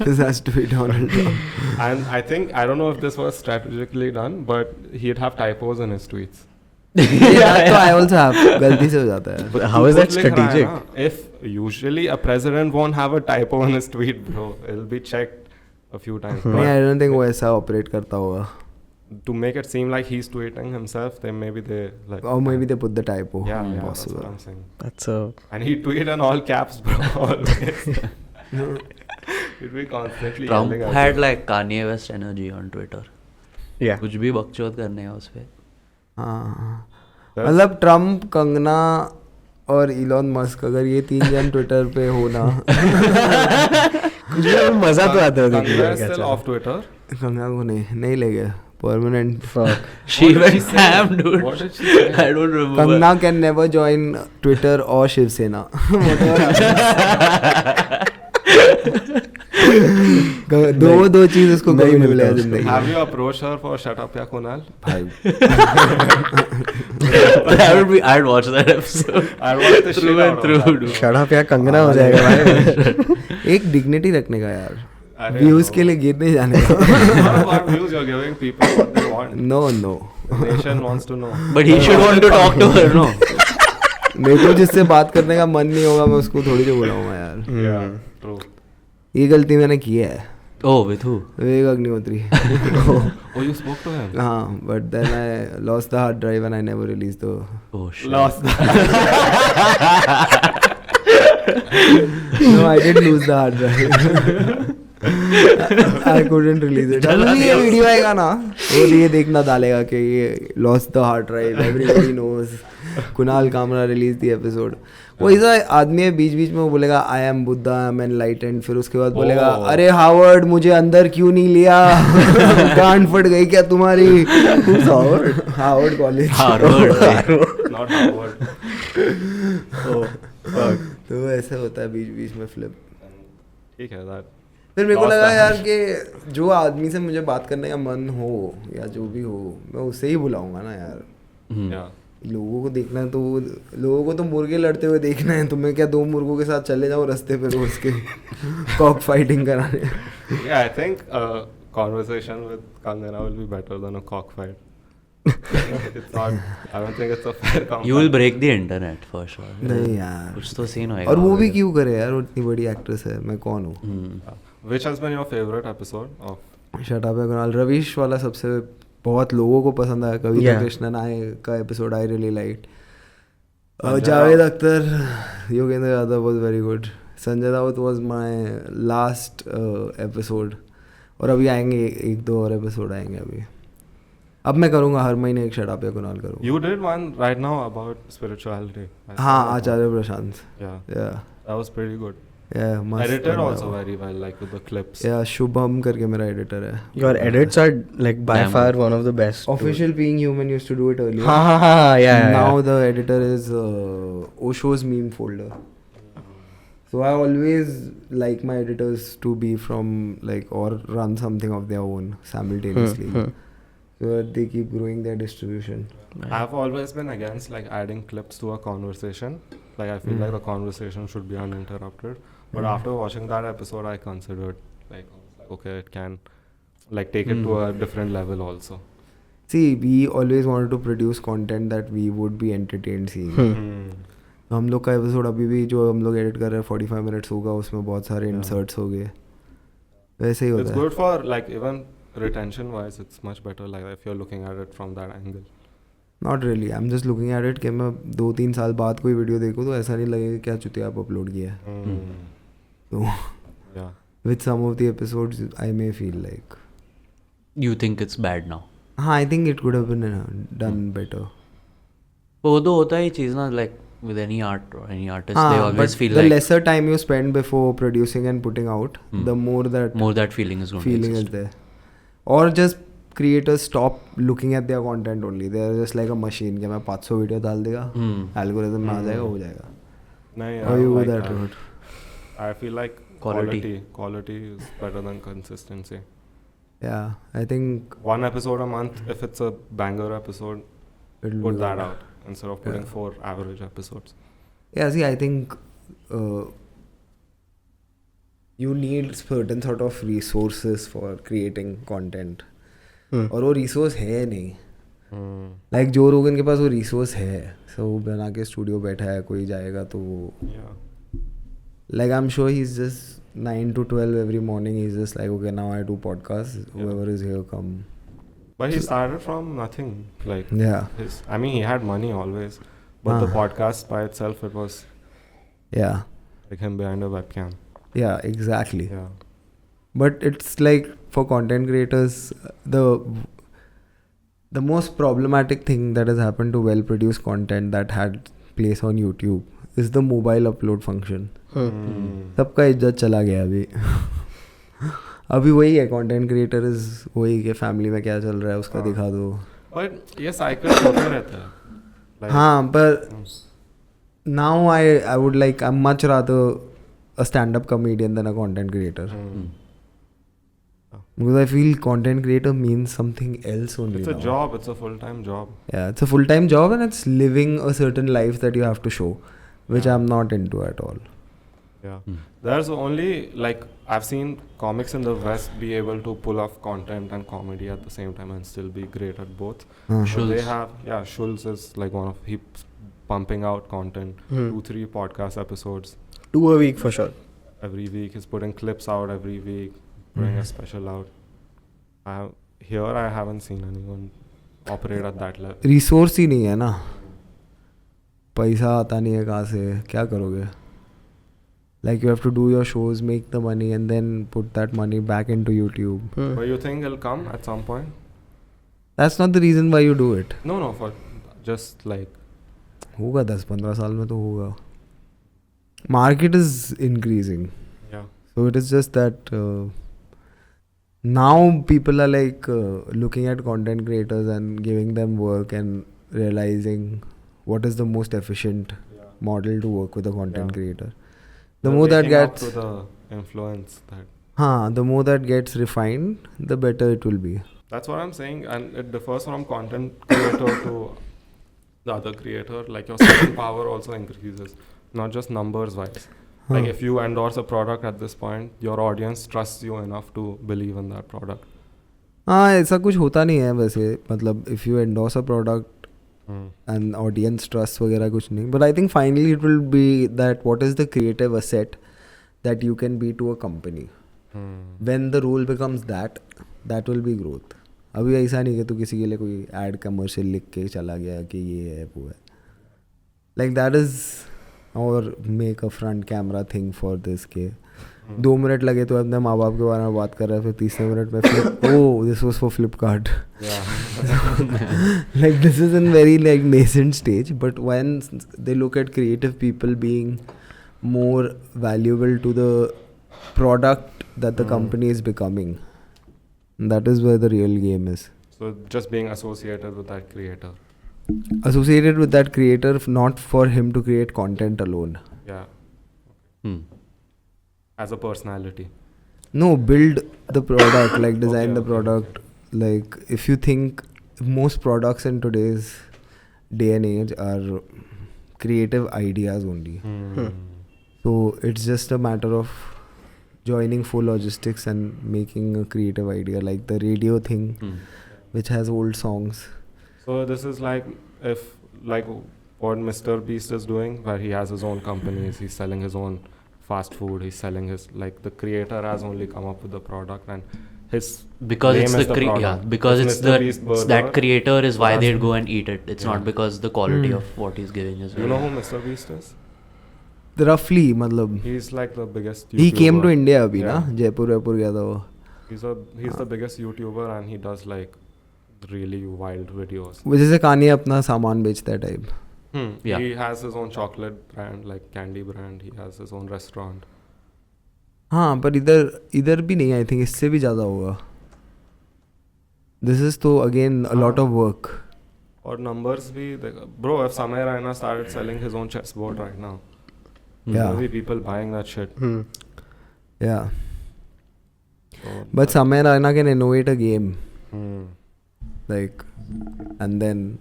This has to be Donald Trump. And I think, I don't know if this was strategically done, but he'd have typos in his tweets. Yeah, तो I also have. गलती से हो जाता है. But How तू is that खुद लिख रहा है strategic? ना, if usually a president won't have a typo in his tweet, bro, it'll be checked a few times. नहीं, I But don't think वो ऐसा operate करता होगा. to make it seem like he's tweeting himself, then maybe they like. Or maybe they put the typo. Yeah, that's Impossible. what I'm saying. That's a And he tweeted in all caps, bro. Always. He'd be constantly Trump yelling at had you. like Kanye West energy on Twitter. yeah. कुछ भी बकचोद करने हैं उस पे. हाँ. मतलब Trump, Kangana और Elon Musk, अगर ये 3 जन ट्विटर पे हो ना. कुछ भी मजा तो आता है देखने Kangana में, is क्या still चल off Twitter. कंगना को नहीं ले गए permanent. Fuck. She What did went she say? ham, dude. What did she say? I don't remember. Kangana can never join Twitter और शिवसेना. दो चीज उसको कभी नहीं मिलेगा जिंदगी Have में. you approached her for Shut Up Ya Kunal? भाई I'd watch that episode. I watched the Through shit and out through, of that. dude. Shut up या कंगना हो जाएगा भाई. एक डिग्निटी रखने का यार. अरे व्यूज no. के लिए गिर नहीं जाने का. What about views? You're giving people what they want. No no. The nation wants to know. But he should want to talk to her, no? मेरे को जिससे बात करने का मन नहीं होगा मैं उसको थोड़ी जो बुलाऊंगा यार. Yeah, true. ये गलती मैंने की है. Oh, with who? Vivek Agnihotri. Oh, you spoke to him? हाँ, but then I lost the hard drive and I never released the. Oh shit. Lost that. No, I did lose the hard drive. I couldn't release it. जब भी ये video आएगा ना, वो ये देखना डालेगा कि ये lost the hard drive. Everybody knows. Kunal Kamra released the episode. वो ऐसा आदमी है बीच बीच में वो बोलेगा I am Buddha, I am enlightened. फिर उसके बाद बोलेगा अरे हार्वर्ड मुझे अंदर क्यों नहीं लिया? कान फट गई क्या तुम्हारी? Harvard? Harvard college. Harvard. Not Howard. तो ऐसे होता है बीच बीच में फ्लिप. ठीक है that. फिर मेरे को Lost लगा the यार कि जो आदमी से मुझे बात करने का मन हो या जो भी हो मैं उसे ही बुलाऊंगा ना यार. Yeah. लोगों को देखना है तो लोगों को तो मुर्गे लड़ते हुए देखना है. तुम्हें क्या 2 मुर्गों के साथ चले जाओ रास्ते पे रोज के कॉक फाइटिंग कराने. Yeah, I think a conversation with Kangana will be better than a cockfight. It's not. I don't think it's a fair conversation. You will break the internet for sure. नहीं यार. कुछ तो scene होएगा. और वो भी क्यों करे यार, वो इतनी बड़ी एक्ट्रेस है, मैं कौन हूँ. Which has been your favorite episode of? Shut up या कुणाल. रवीश वाला सबसे बहुत लोगों को पसंद आया. कविता Yeah. कृष्णन आए का episode I really like. Javed Akhtar, Yogendra Yadav was very good. Sanjay Raut was my last episode. और अभी आएंगे 1-2 और एपिसोड आएंगे अभी. अब मैं करूँगा हर महीने एक शट अप या कुणाल करूँगा. You did one right now about spirituality. I saw हाँ, that Acharya Prashant. one. Yeah, Yeah, that was pretty good. yeah, मस्त. Edited बंदा also वो. very well, like with the clips. Yeah, Shubham करके मेरा editor है. Your edits are like by Damn. far one of the best. Official Being Human used to do it earlier. हाँ, yeah. Now the editor is Osho's meme folder. So I always like my editors to be from like or run something of their own simultaneously. So that they keep growing their distribution. I've always been against like adding clips to a conversation. Like I feel like the conversation should be uninterrupted. But after watching that episode, I considered like okay, it can like take it to a different level also. See, we always wanted to produce content that we would be entertained seeing. हम लोग का episode अभी भी जो हम लोग edit कर रहे हैं 45 मिनट्स होगा, उसमें बहुत सारे इंसर्ट्स हो गए. वैसे ही It's होता है. good for like even retention wise, it's much better like if you're looking at it from that angle. Not really. I'm just looking at it कि मैं 2-3 साल बाद कोई वीडियो देखूँ तो ऐसा नहीं लगेगा क्या चुतिया आप अपलोड किया है. तो Yeah. with some of the episodes I may feel like You think it's bad now? हाँ, I think it could have been done better. वो तो होता ही चीज ना, like with any art or any artist, they हाँ, always but feel the like lesser time you spend before producing and putting out, the more that feeling is going feeling to is exist. there. Or just creators stop looking at their content only. They are just like a machine कि मैं 500 video डाल देगा, algorithm में आ जाएगा, हो जाएगा. No, Or you go like that route. I feel like quality is better than consistency. Yeah, I think One episode a month, if it's a banger episode, it'll put be that good. out instead of putting 4 average episodes. Yeah, see, I think you need certain sort of resources for creating content. और वो resource है नहीं. Like जो रोगन के पास वो resource है, so वो बना के स्टूडियो बैठा है, कोई जाएगा तो वो. Like I'm sure he's just 9 to 12 every morning. He's just like, okay, now I do podcasts. Whoever is here, come. But he started from nothing. Like, yeah. I mean, he had money always, but the podcast by itself, it was. Yeah. Like him behind a webcam. Yeah, exactly. Yeah. But it's like for content creators, the most problematic thing that has happened to well-produced content that had place on YouTube is the mobile upload function. सबका इज्जत चला गया अभी. अभी वही है content creator is वही के फैमिली में क्या चल रहा है उसका दिखा दो. बट ये साइकिल होता रहता है. हाँ पर now I would like I'm much rather a stand-up comedian than a content creator. Because I feel content creator means something else only. It's a job. It's a full-time job. Yeah, it's a full-time job and it's living a certain life that you have to show, which I'm not into at all. Yeah. There's only like I've seen comics in the West be able to pull off content and comedy at the same time and still be great at both. So they have Schulz is like one of he's pumping out content, 2-3 podcast episodes. 2 a week for sure. Every week he's putting clips out every week, putting a special out. I haven't seen anyone operate at that level. Resource ही नहीं है ना. पैसा आता नहीं है कहाँ से, क्या करोगे? Like you have to do your shows, make the money and then put that money back into YouTube. But you think it'll come at some point? That's not the reason why you do it. No, for just like होगा 10-15 साल में तो होगा. Market is increasing. Yeah. So it is just that now people are like looking at content creators and giving them work and realizing what is the most efficient model to work with a content creator. The more that gets to the influence that. The more that gets refined, the better it will be. That's what I'm saying, and it differs from content creator to the other creator. Like your selling power also increases, not just numbers wise. Like if you endorse a product at this point, your audience trusts you enough to believe in that product. हाँ ऐसा कुछ होता नहीं है वैसे. मतलब if you endorse a product and audience trust वगैरह कुछ नहीं. But I think finally it will be that what is the creative asset that you can be to a company. When the role becomes that will be growth. अभी ऐसा नहीं कि तू किसी के लिए कोई ad commercial लिख के चला गया कि ये है वो है. Like that is or make a front camera thing for this के 2 मिनट लगे तो अपने माँ बाप के बारे में बात कर रहा है, फिर 30 मिनट में this was for Flipkart. Like this is in very like nascent stage, but when they look at creative people being more valuable to the product that the company is becoming, that is where the real game is. So just being associated with that creator. Associated with that creator, not for him to create content alone. Yeah. As a personality. No, build the product, like design the product. Like if you think most products in today's day and age are creative ideas only. So it's just a matter of joining full logistics and making a creative idea, like the radio thing, which has old songs. So this is like what Mr. Beast is doing, where he has his own companies, he's selling his own fast food, he's selling his, like the creator has only come up with the product and his because name it's is the because it's Mr. Beast burger. that creator is why they'd go and eat it. It's not because the quality of what he's giving is. You know who Mr. Beast is? Roughly, matlab. He's like the biggest YouTuber. He came to India abhi na? Jaipur gaya tha wo. He's the biggest YouTuber and he does like really wild videos. वो जैसे कानी अपना सामान बेचता है type. He has his own chocolate brand, like candy brand. He has his own restaurant. हाँ पर इधर भी नहीं, आई थिंक इससे भी ज़्यादा होगा. This is तो again a lot of work. और numbers भी bro, if Samay Raina started selling his own chessboard right now, there will be people buying that shit. Yeah. So but Samay Raina can innovate a game. Like and then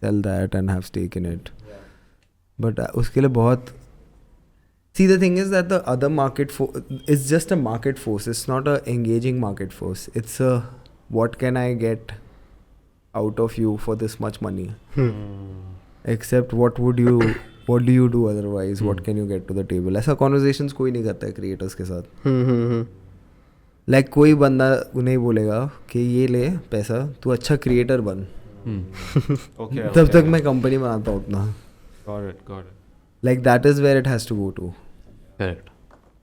sell that and have stake in it. But उसके लिए बहुत See, the thing is that the other market it's just a market force. It's not a engaging market force. It's a what can I get out of you for this much money? Except what do you do otherwise? What can you get to the table? ऐसा conversations कोई नहीं करता है creators के साथ. Like कोई बंदा नहीं बोलेगा कि ये ले पैसा, तू अच्छा creator बन. तब तक मैं company बनाता हूँ उतना. Got it. Like that is where it has to go to. Correct.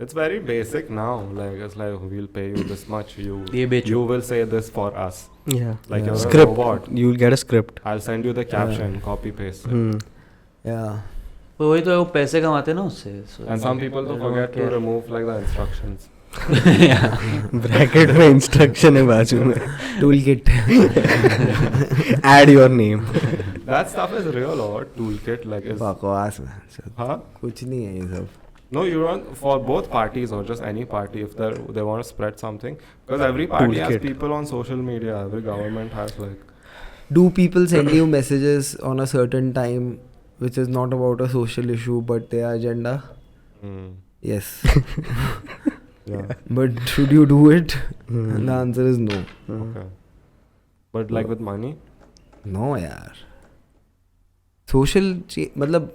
It's very basic now. Like it's like we'll pay you this much. ये बेचो. You will say this for us. Yeah. Like you're Script. a robot. You'll get a script. I'll send you the caption. Copy paste. Yeah. तो वही तो वो पैसे कमाते हैं ना उससे. And some people तो forget to remove like the instructions. Bracket में इंस्ट्रक्शन है बाजू में. Toolkit. Add your name. That stuff is real or toolkit like is. बकवास में. Huh? कुछ नहीं है ये सब. No, you want for both parties or just any party if they want to spread something, because every party has people on social media. Every government has like. Do people send you messages on a certain time which is not about a social issue but their agenda? Yes. Yeah. But should you do it? The answer is no. Okay. But like with money? No यार. Social मतलब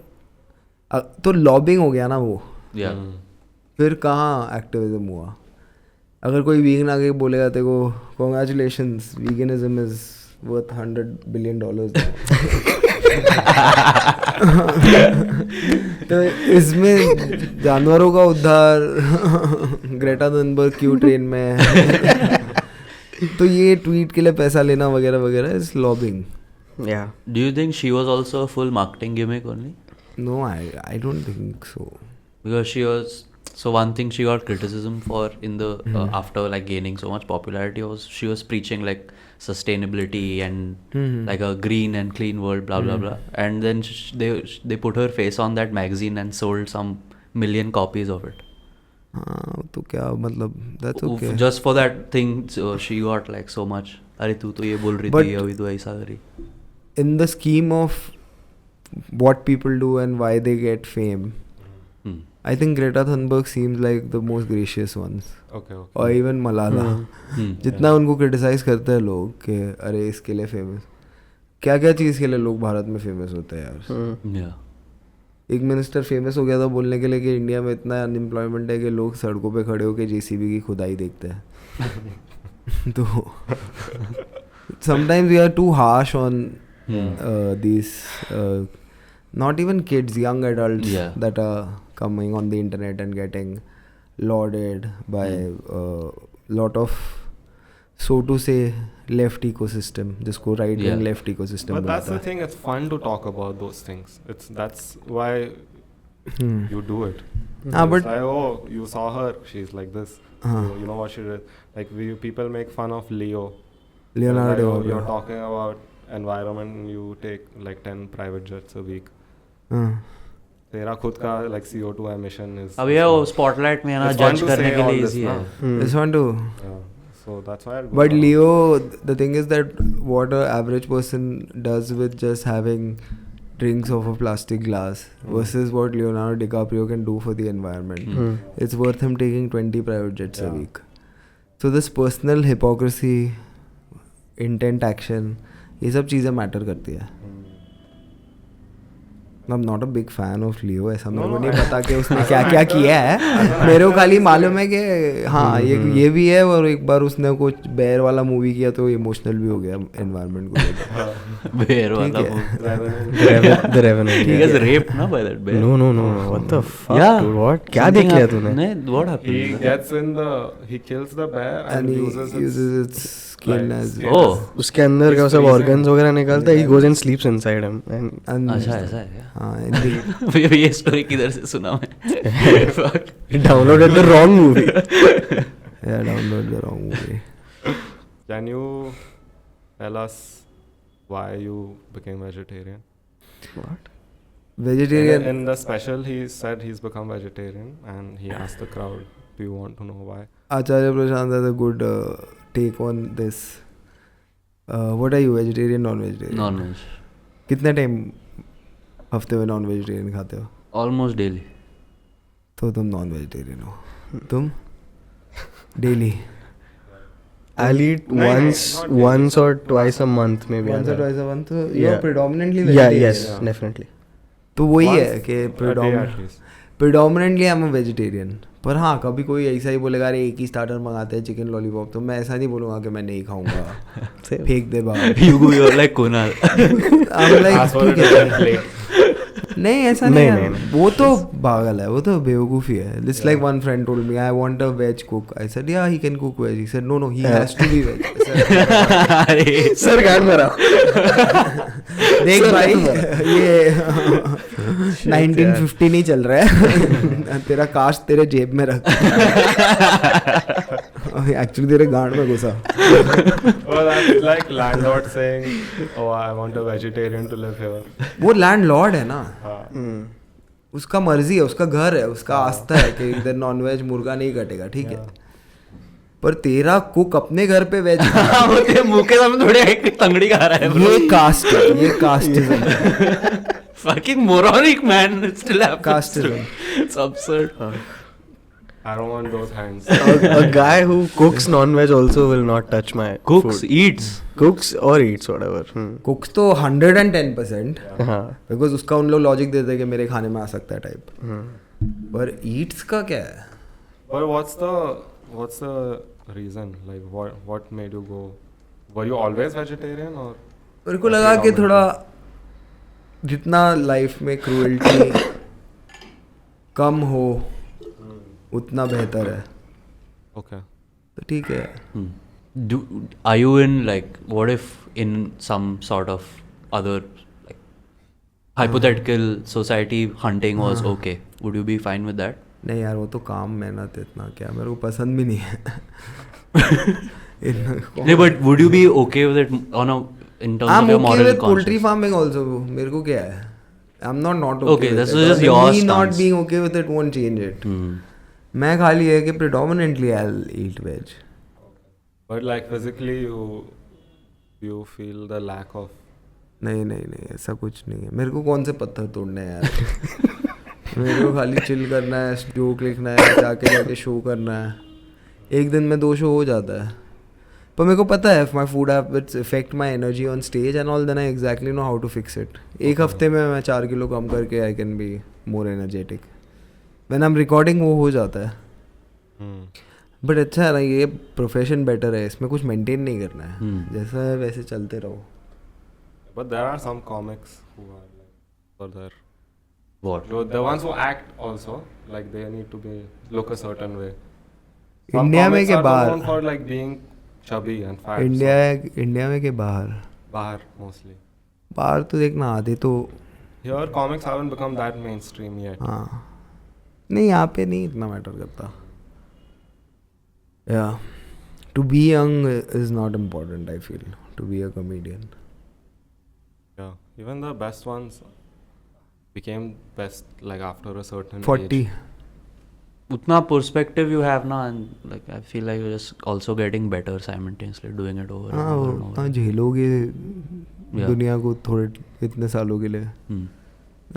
तो lobbying हो गया ना वो. Yeah. फिर कहाँ activism हुआ? अगर कोई वीगन आके बोलेगा तेरे को congratulations, veganism is worth $100 billion. तो इसमें जानवरों का उद्धार, ग्रेटा थनबर्ग क्यों ट्रेन में है, तो ये ट्वीट के लिए पैसा लेना वगैरह वगैरह is lobbying. Yeah. Do you think she was also a full marketing gimmick only? No, I don't think so. Because she was, so one thing she got criticism for in the after like gaining so much popularity was she was preaching like sustainability and like a green and clean world, blah blah blah, and then they put her face on that magazine and sold some million copies of it. तो क्या मतलब, that's okay. Just for that thing, so she got like so much. अरे तू तो ये बोल रही थी, अभी तो ऐसा करी. In the scheme of what people do and why they get fame, I think Greta Thunberg seems like the most gracious ones. Okay. Or even Malala. जितना उनको criticize करते हैं लोग कि अरे इसके लिए famous, क्या क्या चीज़ के लिए लोग भारत में famous होते हैं यार. Yeah. एक मिनिस्टर फेमस हो गया था बोलने के लिए कि इंडिया में इतना अनएम्प्लॉयमेंट है कि लोग सड़कों पे खड़े होकर JCB की खुदाई देखते हैं. तो sometimes we are too harsh on these not even kids, young adults that are coming on the internet and getting lauded by lot of, so to say, left ecosystem, जिसको right wing left ecosystem. But that's the thing, it's fun to talk about those things. That's why you do it. But like, oh, you saw her, she's like this. You know what she did. Like people make fun of Leonardo. Like, you're talking about environment and you take like 10 private jets a week. तेरा खुद का like CO2 emission is. अब ये वो spotlight में ना judge करने के लिए easy है. It's fun to. Yeah. So that's why. But Leo, the thing is that what an average person does with just having drinks off a plastic glass versus what Leonardo DiCaprio can do for the environment. It's worth him taking 20 private jets a week. So this personal hypocrisy, intent, action, ये सब चीज़ें matter करती है. I'm not a big fan of Leo. ऐसा मेरे को नहीं पता कि उसने क्या क्या किया है. मेरे को खाली मालूम है कि हाँ ये भी है, और एक बार उसने कुछ बेयर वाला मूवी किया तो इमोशनल भी हो गया एनवायरनमेंट को लेकर. बेयर वाला The Revenant. He gets raped ना by that bear. No. What the fuck? Yeah. Dude, what? क्या देख लिया तूने? नहीं, what happened? He gets in he kills the bear and he uses its skin as. Oh. उसके अंदर का सब organs वगैरह निकालता है. He goes and sleeps inside him. And अच्छा ऐसा है क्या? हाँ. ये स्टोरी किधर से सुना मैं? Downloaded the wrong movie. Yeah, download the wrong movie. Can you tell us why you became vegetarian? What? Vegetarian. In the special, he said he's become vegetarian, and he asked the crowd, "Do you want to know why?" Acharya Prashant has a good take on this. What are you, vegetarian, non-vegetarian? Non-veg. कितने time हफ्ते में non vegetarian खाते हो? Almost daily. तो तुम non vegetarian हो. तुम daily I'll eat once or twice a month maybe. once or twice a month. So Yeah. you're predominantly Yeah, vegetarian. yes, definitely. तो वही Once है कि a day at least. predominantly I'm a vegetarian. पर हाँ कभी कोई ऐसा ही बोलेगा अरे एक ही स्टार्टर मंगाते हैं चिकन लॉलीपॉप, तो मैं ऐसा नहीं बोलूँगा कि मैं नहीं खाऊंगा. फेंक दे बाहर. You're like Kunal. I'm like, Ask for a ठीक है. different plate. नहीं ऐसा नहीं है. नहीं. वो तो पागल है, वो तो बेवकूफ़ी है. It's like one friend told me I want a veg cook. I said yeah he can cook veg. He said no he has to be veg. Sir गाड़ मेरा. देख भाई ये 1950 नहीं चल रहा है. तेरा कास्ट तेरे जेब में रख. एक्चुअली तेरे गांड में घुसा. Well, that's like landlord saying, "Oh, I want a vegetarian to live here." वो लैंडलॉर्ड है ना, हाँ. उसका मर्जी है, उसका घर है, उसका आस्था है कि इधर नॉनवेज मुर्गा नहीं कटेगा, ठीक है. पर तेरा कुक अपने घर पे वेज तेरे मुंह के सामने थोड़ी एक तंगड़ी खा रहा है. ये कास्ट है, ये कास्टिज्म है. Fucking moronic man, it still happens. Casteism. It's absurd. I don't want those hands. A guy who cooks non-veg also will not touch my Cooks, food. eats. Cooks or eats whatever. कुक्स तो 110%, हाँ. Because उसका उन लोग logic देते हैं कि मेरे खाने में आ सकता है टाइप. पर ईट्स का क्या है? But what's the reason? Like what made you go? Were you always vegetarian or? मेरे को लगा कि थोड़ा जितना लाइफ में क्रूएल्टी कम हो उतना बेहतर है. Okay. तो ठीक है. Are you in like, what if in some sort of other like hypothetical society hunting was okay? Would you be fine with that? नहीं यार वो तो काम मेहनत इतना क्या, मेरे को पसंद भी नहीं है. No, but would you be okay with it on a in terms I'm of your okay moral with poultry conscience? farming also. मेरे को क्या है? I'm not okay. Okay, with this it. is just And your me not stance. being okay with it won't change it. Hmm. मैं खाली है कि predominantly I'll eat veg. But like physically you feel the lack of. नहीं ऐसा कुछ नहीं है. मेरे को कौन से पत्थर तोड़ने हैं यार. मेरे को खाली चिल करना है, जोक लिखना है, जाके शो करना है. एक दिन में 2 शो हो जाता है. पर मेरे को पता है if my food habits affect my energy on stage and all, then I exactly know how to fix it. एक हफ्ते में मैं 4 किलो कम करके I can be more energetic. When I'm recording वो हो जाता है. बट अच्छा है ना, ये प्रोफेशन बेटर है, इसमें कुछ मेंटेन नहीं करना है. जैसा है वैसे चलते रहो. But there are some comics who are like further. What? The ones who act also, like they need to be look a certain way. Some India में comics के are बाहर. known for like being chubby and fat. India में के बाहर. बाहर mostly. बाहर तो देखना आधे तो. Here comics haven't become that mainstream yet. हाँ. नहीं यहाँ पे नहीं इतना मैटर करता. Yeah. To be young is not important, I feel. To be a comedian. Yeah. Even the best ones became best like after a certain 40. age. Utna perspective you have now, and like I feel like you're just also getting better simultaneously doing it over and हाँ over and over. उतना झेलोगे दुनिया को थोड़े इतने सालों के लिए.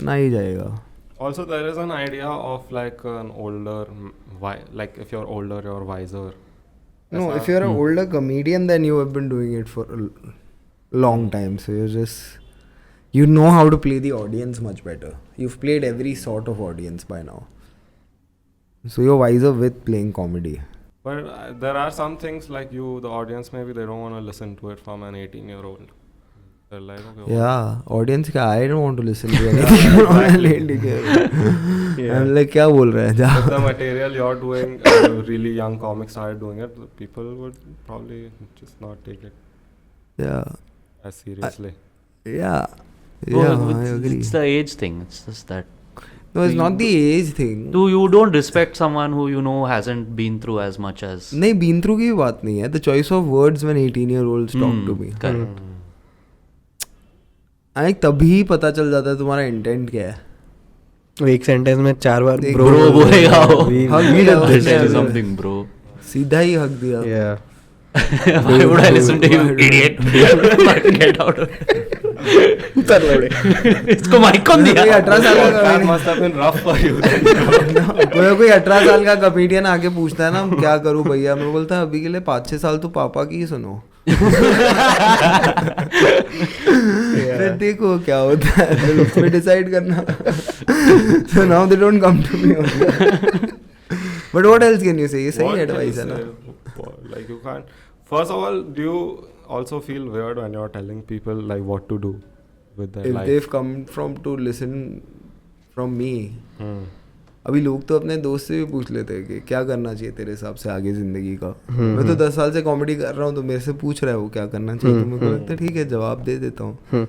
ना ही जाएगा. Also, there is an idea of like an older, like if you're older, you're wiser. No, if you're an older comedian, then you have been doing it for a long time. So you know how to play the audience much better. You've played every sort of audience by now. So you're wiser with playing comedy. But there are some things like the audience maybe they don't want to listen to it from an 18-year-old. They're like, okay. Yeah, audience का I don't want to listen to anything from an 18-year-old. I'm like क्या बोल रहे हैं जा. If the material you're doing, really young comics started doing it, people would probably just not take it as seriously. Yeah, Oh, I agree. it's the age thing. It's just that. No, it's not the age thing. You don't respect someone who you know hasn't been through as much as. नहीं been through की बात नहीं है. The choice of words when 18-year-olds talk to me. Correct. तभी पता चल जाता है तुम्हारा इंटेंट क्या है. एक सेंटेंस में 4 बार एक ब्रो Bro बोलेगा वो. हक दिया This उसने. is something, bro. सीधा ही हक दिया. Yeah. Why would I listen to you, idiot? Get out of it. इसको माइक कौन दिया? कोई 18 साल का That must have been rough for you. कोई 18 साल का कॉमेडियन आके पूछता है ना क्या करूं भैया, मैं बोलता है अभी के लिए 5-6 साल तो पापा की ही सुनो फिर देखो क्या होता है, फिर उसमें डिसाइड करना. So now they don't come to me. But what else can you say? ये सही एडवाइस है ना. Like you can't. First of all, do you also feel weird when you're telling people like what to do with their If life? they've come from to listen from me. अभी लोग तो अपने दोस्त से भी पूछ लेते हैं कि क्या करना चाहिए तेरे हिसाब से आगे जिंदगी का. मैं तो 10 साल से कॉमेडी कर रहा हूँ तो मेरे से पूछ रहा है वो क्या करना चाहिए, तो मेरे को लगता है ठीक है जवाब दे देता हूँ.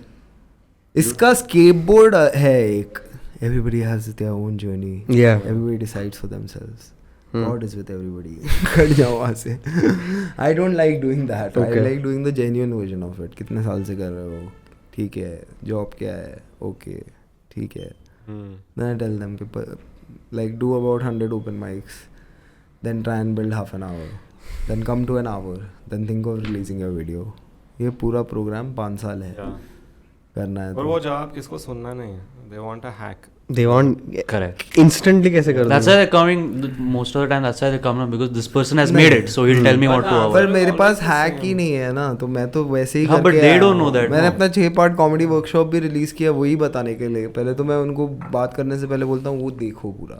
इसका स्केपबोर्ड है एक. Everybody has their own journey. Yeah. Everybody decides for themselves. God is with everybody. Cut जाओ वहाँ से. I don't like doing that. I Okay. like doing the genuine version of it. कितने साल से कर रहे हो, ठीक है, जॉब क्या है, ओके ठीक है. Then I tell them कि like do about 100 open mics, then try and build half an hour, then come to an hour, then think of releasing your video. ये पूरा प्रोग्राम 5 साल है करना है. पर वो जवाब किसको सुनना नहीं है. They want a hack. They want Correct. instantly कैसे कर That's why they're coming most of the time. That's why they come now because this person has made it, so he'll tell me what to पर avoid. मेरे पास hack ही नहीं है ना, तो मैं तो वैसे ही हाँ, करके but they आया don't हूँ. know that, मैंने no. अपना 6 पार्ट कॉमेडी वर्कशॉप भी रिलीज किया वही बताने के लिए. पहले तो मैं उनको बात करने से पहले बोलता हूँ वो देखो पूरा,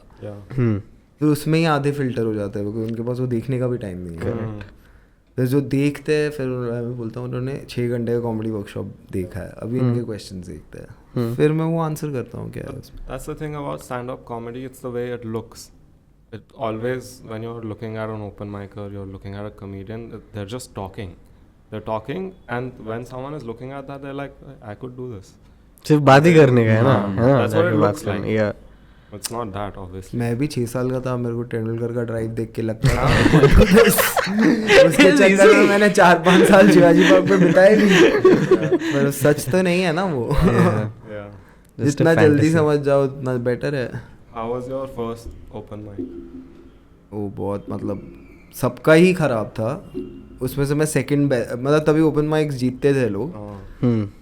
फिर उसमें ही आधे फिल्टर हो जाते हैं क्योंकि उनके पास वो देखने का भी टाइम नहीं है. फिर जो देखते हैं फिर मैं बोलता हूँ उन्होंने 6 घंटे का कॉमेडी वर्कशॉप देखा है, अभी इनके क्वेश्चंस देखते हैं, फिर मैं वो आंसर करता हूँ क्या है उसमें. That's the thing about stand-up comedy. It's the way it looks. It always, when you're looking at an open micer, you're looking at a comedian. They're just talking. They're talking, and when someone is looking at that, they're like, I could do this. सिर्फ बात ही करने का है ना, है ना. That's what it जाके बात looks like. करनी. Yeah. It's not that, obviously. मैं भी 6 साल का था, मेरे को तेंदुलकर का ड्राइव देख के लगता था उसके चक्कर में मैंने 4-5 साल शिवाजी पार्क पे बिताए भी, पर सच तो नहीं है ना वो. Yeah. जितना जल्दी समझ जाओ उतना बेटर है. How was your first open mic? वो बहुत मतलब सबका ही खराब था. उसमें से मैं सेकंड, मतलब तभी ओपन माइक्स जीतते थे लोग,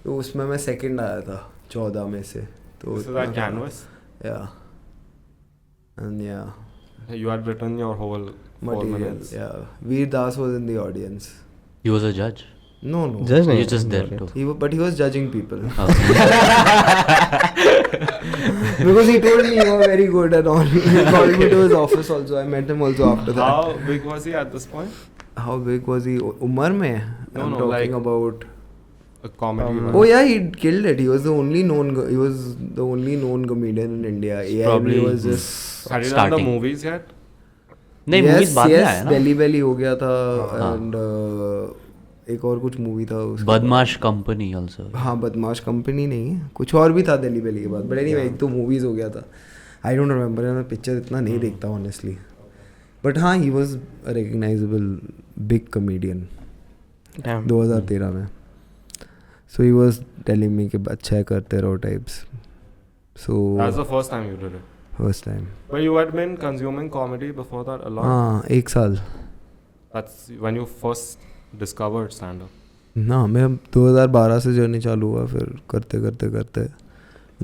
तो उसमें मैं सेकंड आया था 14 में से. तो This is that canvas? Yeah. And yeah. You had written your whole 4 Material. minutes. Yeah. Veer Das was in the audience. He was a judge. No. Just नहीं. He's just there too. But he was judging people. Okay. Because he told me you were very good and all. He called me to his office also. I met him also after that. How big was he at this point? How big was he? Umar mein? No, I'm no, talking like about. A comedy. Oh yeah, he killed it. He was the only known. He was the only known comedian in India. Yeah, Probably he was just. Had you done the starting. movies yet? नहीं movies बाद में आया ना. Belly Belly हो गया था हाँ. and एक और कुछ मूवी था उसका. बदमाश कंपनी also. हाँ बदमाश कंपनी नहीं है, कुछ और भी था दिल्ली बेली के बाद. बट एनीवे एक तो मूवीज हो गया था. आई डोंट रिमेम्बर, मैं पिक्चर इतना नहीं देखता ऑनेस्टली. बट हाँ he was a recognisable big comedian 2013 में. सो ही वाज टेलिंग मी कि अच्छा है करते रहो types. So That's the first time you did it. First time. But you had been consuming comedy before that a lot. हाँ 1 साल. That's when you first discovered stand-up. ना मैं 2012 से जर्नी चालू हुआ, फिर करते करते करते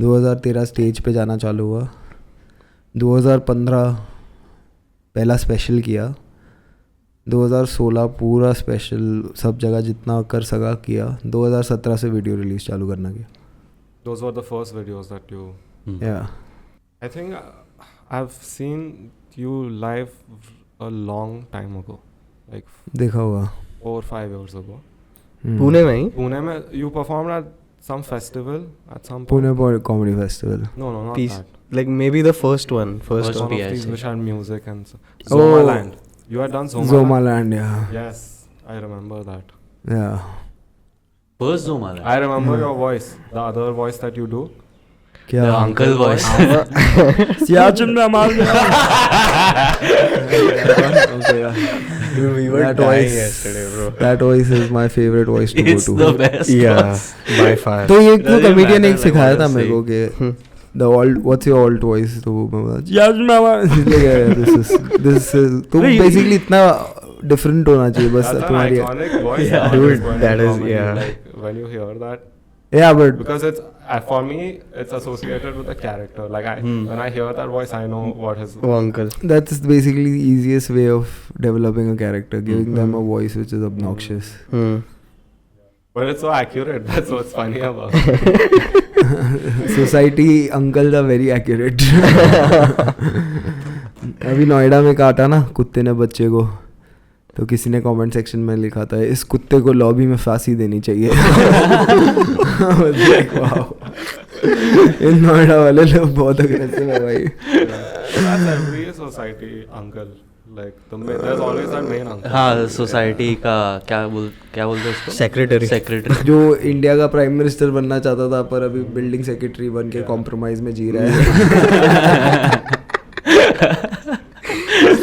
2013 स्टेज पे जाना चालू हुआ. 2015 पहला स्पेशल किया. 2016 पूरा स्पेशल सब जगह जितना कर सका किया. 2017 से वीडियो रिलीज चालू करना किया. Those were the first videos that you. Yeah. I think I've seen you live a long time ago, like देखा हुआ 4 or 5 years ago. पुणे में ही. Pune mein you performed at some festival at some point. Pune comedy festival. No, not Peace. that. Like maybe the first one. First One one. of these PIC. which had music and so. Oh. Zomaland. You had done Zomaland. Zomaland, yeah. Yes, I remember that. Yeah. First Zomaland. I remember your voice, the other voice that you do. क्या The uncle voice. Siachen में हमारे We were That dying voice- yesterday, bro. That voice is my favorite voice to It's go the to. best. Yeah, voice. by far. तो ये तो Doesn't comedian matter एक like सिखाया what था you're मेरे को saying. कि the alt, what's your alt voice, तो मैं बोला सियाचिन में हमारे this is तो Wait, basically इतना different होना चाहिए बस That's an तुम्हारी. iconic voice. Yeah. at this Dude, point that in is- comedy. yeah. Like when you hear that, Yeah, but because it's for me it's associated with the character. Like when I hear that voice, I know what his. Oh, uncle. that's basically the easiest way of developing a character, giving them a voice which is obnoxious. But it's so accurate. That's what's funny about. Society uncles are very accurate. अभी नोएडा में काटा ना कुत्ते ने बच्चे को, तो किसी ने कमेंट सेक्शन में लिखा था इस कुत्ते को लॉबी में फांसी देनी चाहिए. इन नोएडा वाले लोग बहुत अग्रेसिव है भाई. That's every society uncle. Like there's always that main uncle. हाँ, सोसाइटी का क्या बोलते हैं उसको? सेक्रेटरी. जो इंडिया का प्राइम मिनिस्टर बनना चाहता था पर अभी बिल्डिंग सेक्रेटरी बन के कॉम्प्रोमाइज में जी रहा है.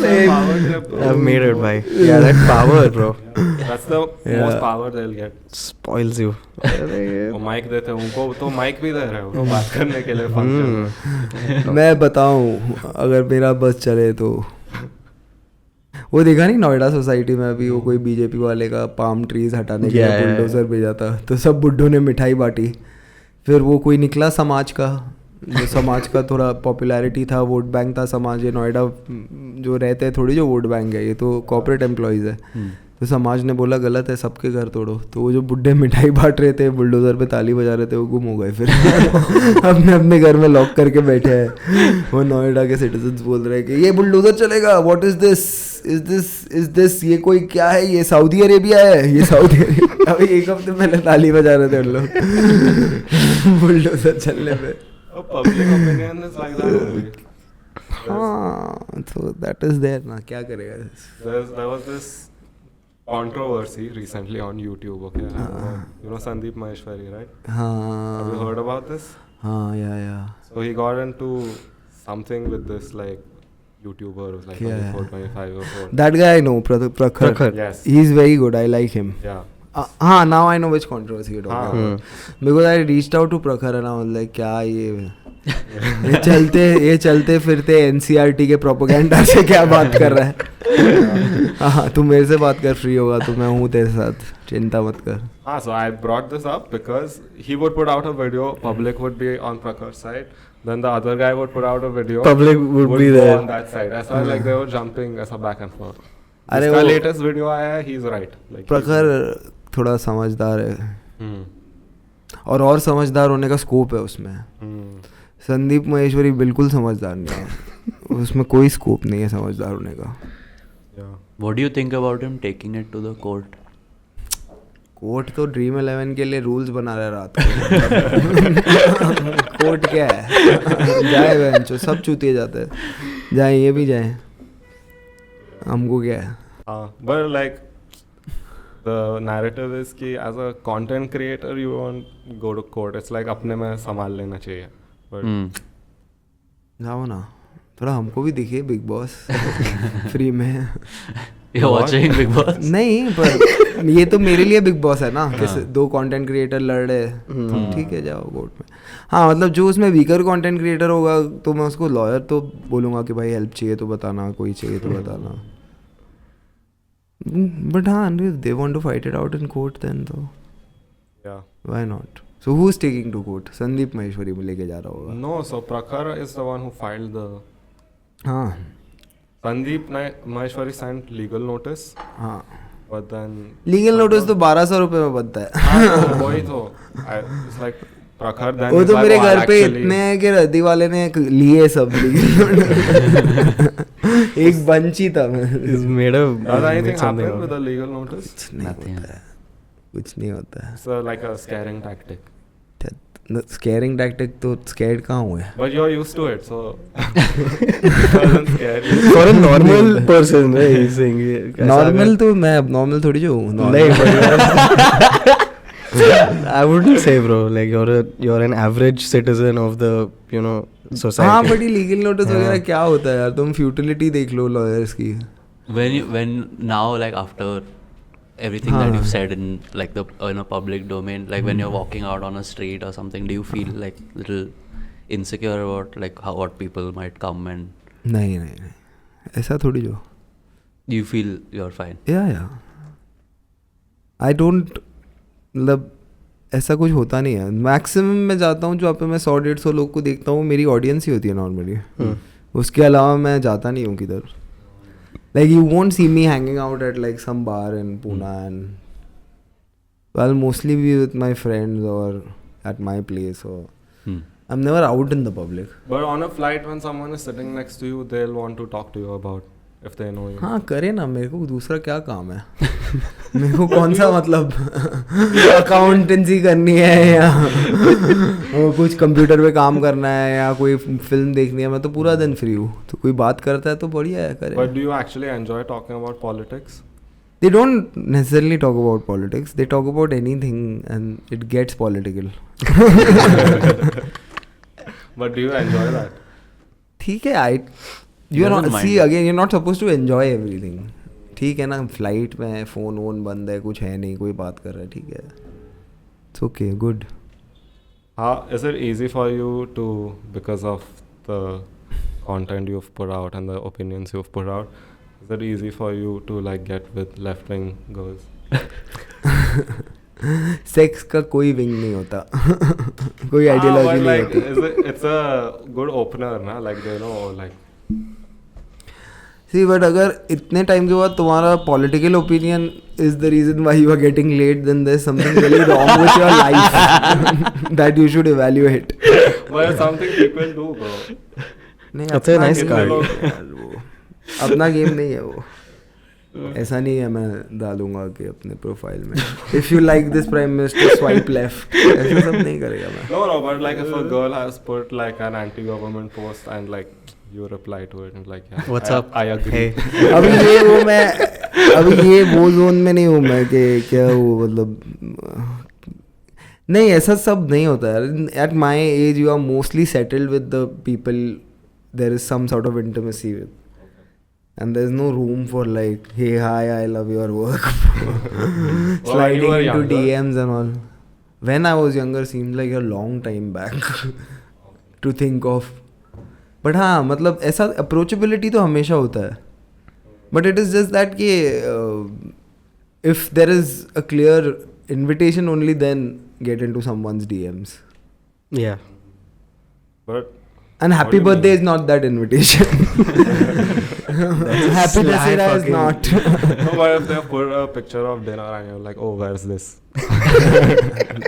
I've made it, bhai. Yeah, that power, bro. That's the most power they'll get. Spoils you. वो माइक देते हैं उनको, तो माइक भी दे रहे हो बात करने के लिए फंक्शन. मैं बताऊं अगर मेरा बस चले तो वो देखा नहीं नोएडा सोसाइटी में अभी वो कोई बीजेपी वाले का पाम ट्रीज हटाने के लिए बुलडोजर भेजा था, तो सब बुड्ढों ने मिठाई बांटी. फिर वो कोई निकला समाज का, जो समाज का थोड़ा पॉपुलैरिटी था, वोट बैंक था समाज. ये नोएडा जो रहते हैं थोड़ी जो वोट बैंक है, ये तो कॉर्पोरेट एम्प्लॉयज़ है. तो समाज ने बोला गलत है, सबके घर तोड़ो. तो वो जो बुड्ढे मिठाई बांट रहे थे, बुलडोजर पे ताली बजा रहे थे, वो गुम हो गए. फिर अपने अपने घर में लॉक करके बैठे हैं. वो नोएडा के सिटीजन्स बोल रहे हैं कि ये बुलडोजर चलेगा, व्हाट इज दिस ये कोई क्या है, ये सऊदी अरेबिया है, ये सऊदी अरेबिया. अभी एक हफ्ते पहले ताली बजा रहे थे उन लोग बुलडोजर चलने पे. Public opinion is like that only. हाँ, so that is there ना, क्या करेगा. There was this controversy recently on YouTube. Okay, you know Sandeep Maheshwari, right? Have you heard about this? Yeah. So he got into something with this like YouTuber who's like 24, 25 or so. That guy I know, Prakhar. Yes. He's very good. I like him. Yeah. Now I know which controversy you're talking about. Because I reached out to Prakhar and I was like, क्या ये चलते फिरते NCRT के propaganda से क्या बात कर रहा है. हाँ, तू मेरे से बात कर, फ्री होगा तो मैं हूँ तेरे साथ, चिंता मत कर. So I brought this up because he would put out a video, public would be on Prakhar's side, then the other guy would put out a video, public would be go there on that side. As well, like they were jumping as a back and forth. अरे इसका वो latest video आया है, he's right. Like प्रखर थोड़ा समझदार है, और समझदार होने का स्कोप है उसमें. संदीप महेश्वरी बिल्कुल समझदार नहीं है, उसमें कोई स्कोप नहीं है समझदार होने का. What do you think about him taking it to the court? Court तो ड्रीम 11 के लिए रूल्स बना रहा है रात को. कोर्ट क्या है, जाए बेंचो, सब चूतिए जाते हैं, जाए ये भी जाए, हमको क्या है. But like the narrative is कि as a content creator you won't go to court. It's like अपने में संभाल लेना चाहिए. But जाओ ना, थोड़ा हमको भी दिखिए बिग बॉस फ्री में. You're watching Big Boss? नहीं, पर ये तो मेरे लिए बिग बॉस है ना, कि दो कंटेंट क्रिएटर लड़ रहे, तो ठीक है जाओ कोर्ट में. हाँ, मतलब जो उसमें वीकर कंटेंट क्रिएटर होगा तो मैं उसको लॉयर तो बोलूँगा कि भाई हेल्प चाहिए तो बताना, कोई चाहिए तो बताना. बट हाँ, they want to fight it out in court then तो why not. So who's taking to court? Sandeep Maheshwari में लेके जा रहा होगा. No, so Prakhar is the one who filed the. हाँ. Sandeep Maheshwari sent legal notice. हाँ. But then. Legal notice तो 1200 रुपए में बनता है. हाँ, वही तो. It's like Prakhar then. वो तो मेरे घर पे इतने हैं कि रद्दी वाले ने लिए सब एक बंच ही था. is made of. Does anything happen with a legal notice? कुछ नहीं होता है. It's like a scaring tactic. Scaring tactic तो scared कहाँ हुए? But you're used to it, so it doesn't scare you. For a normal person, right? He's saying. Normal तो मैं abnormal थोड़ी जो हूँ. नहीं, I wouldn't say, bro. Like you're an average citizen of the society. हाँ, बड़ी legal notice वगैरह क्या होता है यार? तुम futility देख लो lawyers की. When now like after everything that you've said in like the in a public domain, like when you're walking out on a street or something, do you feel like little insecure about like what people might come and? नहीं, ऐसा थोड़ी जो. You feel you're fine? Yeah. I don't. मतलब ऐसा कुछ होता नहीं है. मैक्सिमम मैं जाता हूँ जहाँ पे मैं 100-150 लोग को देखता हूँ, मेरी ऑडियंस ही होती है नॉर्मली. उसके अलावा मैं जाता नहीं हूँ किधर. Like you won't see me hanging out at like some bar in Pune and I'll mostly be with my friends or at my place or I'm never out in the public. But on a flight when someone is sitting next to you, they'll want to talk to you about if they know you. हाँ करे ना, मेरे को दूसरा क्या काम है. मेरे को कौन सा मतलब अकाउंटेंसी करनी है या कुछ कंप्यूटर पे काम करना है या कोई फिल्म देखनी है. मैं तो पूरा दिन फ्री हूँ, तो कोई बात करता है तो बढ़िया है, करे. But do you actually enjoy talking about politics? They don't necessarily talk about politics. They talk about anything and it gets political. But do you enjoy that? ठीक है. You are not, see again, you're not supposed to enjoy everything. ठीक है ना, flight में phone वोन बंद है, कुछ है नहीं, कोई बात कर रहा है, ठीक है. It's okay, good. Is it easy for you to, because of the content you've put out and the opinions you've put out, is it easy for you to like get with left-wing girls? Sex का कोई wing नहीं होता. कोई ideology नहीं like, होती. it's a good opener ना, like they know like. See, but अगर इतने टाइम के बाद तुम्हारा political opinion is the reason why you are getting late, then there is something really wrong with your life that you should evaluate. But something people do, bro. नहीं, अच्छा nice card. अपना game नहीं है वो. ऐसा नहीं है मैं डालूंगा कि अपने प्रोफाइल में if you like this prime minister swipe left, ऐसा सब नहीं करेगा मैं. No, but like if a girl has put like an anti-government post and like you reply to it and like yeah, What's up? I agree. Hey. अभी ये वो zone में नहीं हूँ मैं कि क्या वो मतलब नहीं, ऐसा सब नहीं होता है. At my age you are mostly settled with the people there is some sort of intimacy with, and there's no room for like, hey, hi, I love your work. Sliding into younger? DMs and all. When I was younger seemed like a long time back to think of. But हाँ, मतलब ऐसा approachability तो हमेशा होता है. But it is just that कि if there is a clear invitation, only then get into someone's DMs. Yeah. But And happy birthday is not that invitation. Happy Dasera is not. no, but if they put a picture of dinner and you're like, oh, where's this?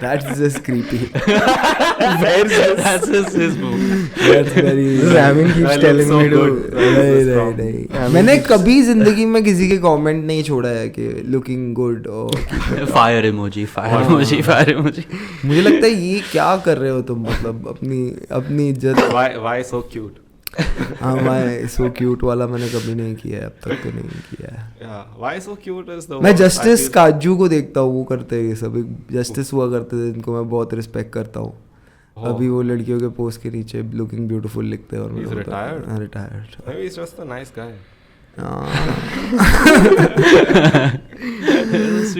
That's just creepy. Where's this? That's just his move. That's very. Amin keeps telling me to. नहीं. मैंने कभी जिंदगी में किसी के comment नहीं छोड़ा है कि लुकिंग गुड और fire emoji, fire emoji, fire emoji. मुझे लगता है ये क्या कर रहे हो तुम, मतलब अपनी इज्जत. Why so cute? हाँ, मैं सो क्यूट वाला मैंने कभी नहीं किया है, अब तक तो नहीं किया है. Yeah, why so cute is the. मैं जस्टिस काजू को देखता हूँ, वो करते हैं ये सब. जस्टिस हुआ करते थे, इनको मैं बहुत रिस्पेक्ट करता हूँ. अभी वो लड़कियों के पोस्ट के नीचे लुकिंग ब्यूटीफुल लिखते हैं और He's retired. Retired. Maybe he's just a nice guy.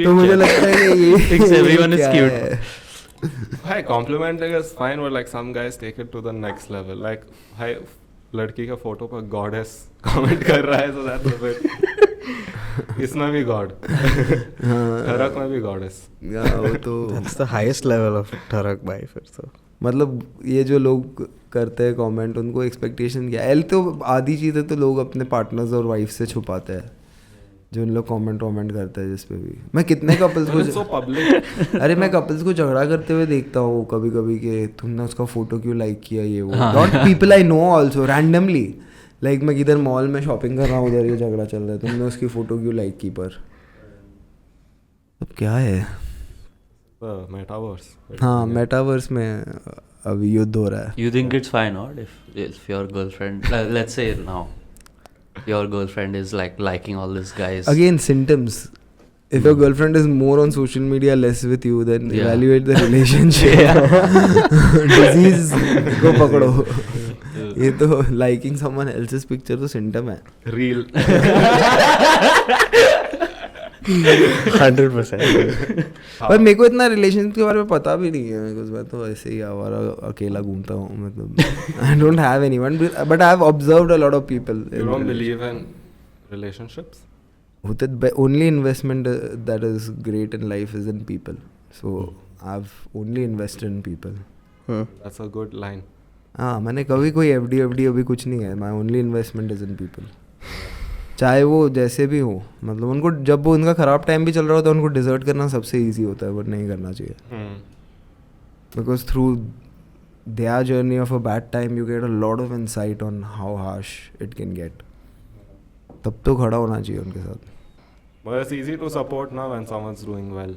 तो मुझे लगता है कि ये Thinks everyone is क्या cute. है. Hi, complimenting is fine, but like some guys take it to the next level. Like, hi, लड़की का फोटो पर गॉडेस कमेंट कर रहा है, so that's a bit. इसमें भी गॉड, ठरक में भी गॉडेस. वो तो That's the highest level of ठरक भाई फिर तो. मतलब ये जो लोग करते हैं कमेंट, उनको एक्सपेक्टेशन क्या है. तो आधी चीज़ें तो लोग अपने पार्टनर्स और वाइफ से छुपाते हैं, जो उन लोग कमेंट करते हैं जिस पे भी. मैं कितने कपल्स को so public. अरे मैं कपल्स को झगड़ा करते हुए देखता हूँ कभी कभी कि तुमने उसका फोटो क्यों लाइक किया, ये वो. Not people I know also, randomly. Like मैं किधर मॉल में शॉपिंग कर रहा हूँ, उधर ये झगड़ा चल रहा है, तुमने उसकी फोटो क्यों लाइक की. पर अब क्या है. Metaverse. हाँ, मेटावर्स में अभी युद्ध हो रहा है. You think it's fine, or if your girlfriend, let's say now, your girlfriend is like liking all these guys. Again, symptoms. If your girlfriend is more on social media, less with you, then evaluate the relationship. Disease को पकड़ो. ये तो liking someone else's picture तो symptom है. Real. 100%. पर मेरे को इतना रिलेशन के बारे में पता भी नहीं है. मैं तो ऐसे ही आवारा अकेला घूमता हूँ. मतलब I don't have anyone, but I have observed a lot of people. You don't believe in relationships? The only investment that is great in life is in people. So I've only invested in people. That's a good line. हाँ, मैंने कभी कोई FD अभी कुछ नहीं है. My only investment is in people. चाहे वो जैसे भी हो, मतलब उनको जब वो उनका ख़राब टाइम भी चल रहा होता है, उनको डिजर्ट करना सबसे ईजी होता है, बट नहीं करना चाहिए. Because through their journey of a bad time, you get a lot of insight on how harsh it can get. तब तो खड़ा होना चाहिए उनके साथ. But it's easy to support now when someone's doing well.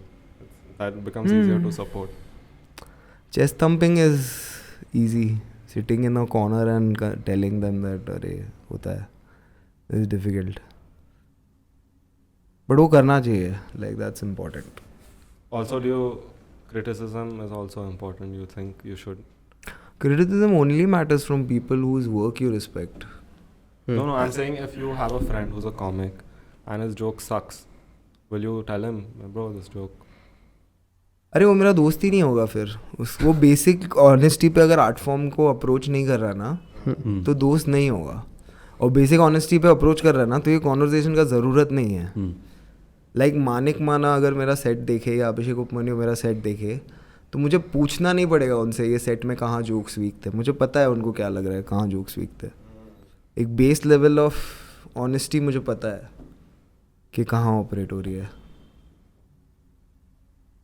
That becomes easier to support. Chest thumping is easy. Sitting in a corner and telling them that अरे होता है is difficult. But वो करना चाहिए. Like that's important. Also, criticism is also important. You think you should? Criticism only matters from people whose work you respect. No, I'm saying if you have a friend who's a comic and his joke sucks, will you tell him, bro, this joke? अरे वो मेरा दोस्त ही नहीं होगा फिर. वो basic honesty पे अगर आर्ट फॉर्म को अप्रोच नहीं कर रहा ना तो दोस्त नहीं होगा. और बेसिक ऑनेस्टी पे अप्रोच कर रहा है ना तो ये कॉन्वर्सेशन का ज़रूरत नहीं है. लाइक मानिक माना अगर मेरा सेट देखे या अभिषेक उपमन्यु मेरा सेट देखे तो मुझे पूछना नहीं पड़ेगा उनसे ये सेट में कहाँ जोक्स वीक थे. मुझे पता है उनको क्या लग रहा है, कहाँ जोक्स वीक थे. एक बेस लेवल ऑफ ऑनेस्टी मुझे पता है कि कहाँ ऑपरेट हो रही है.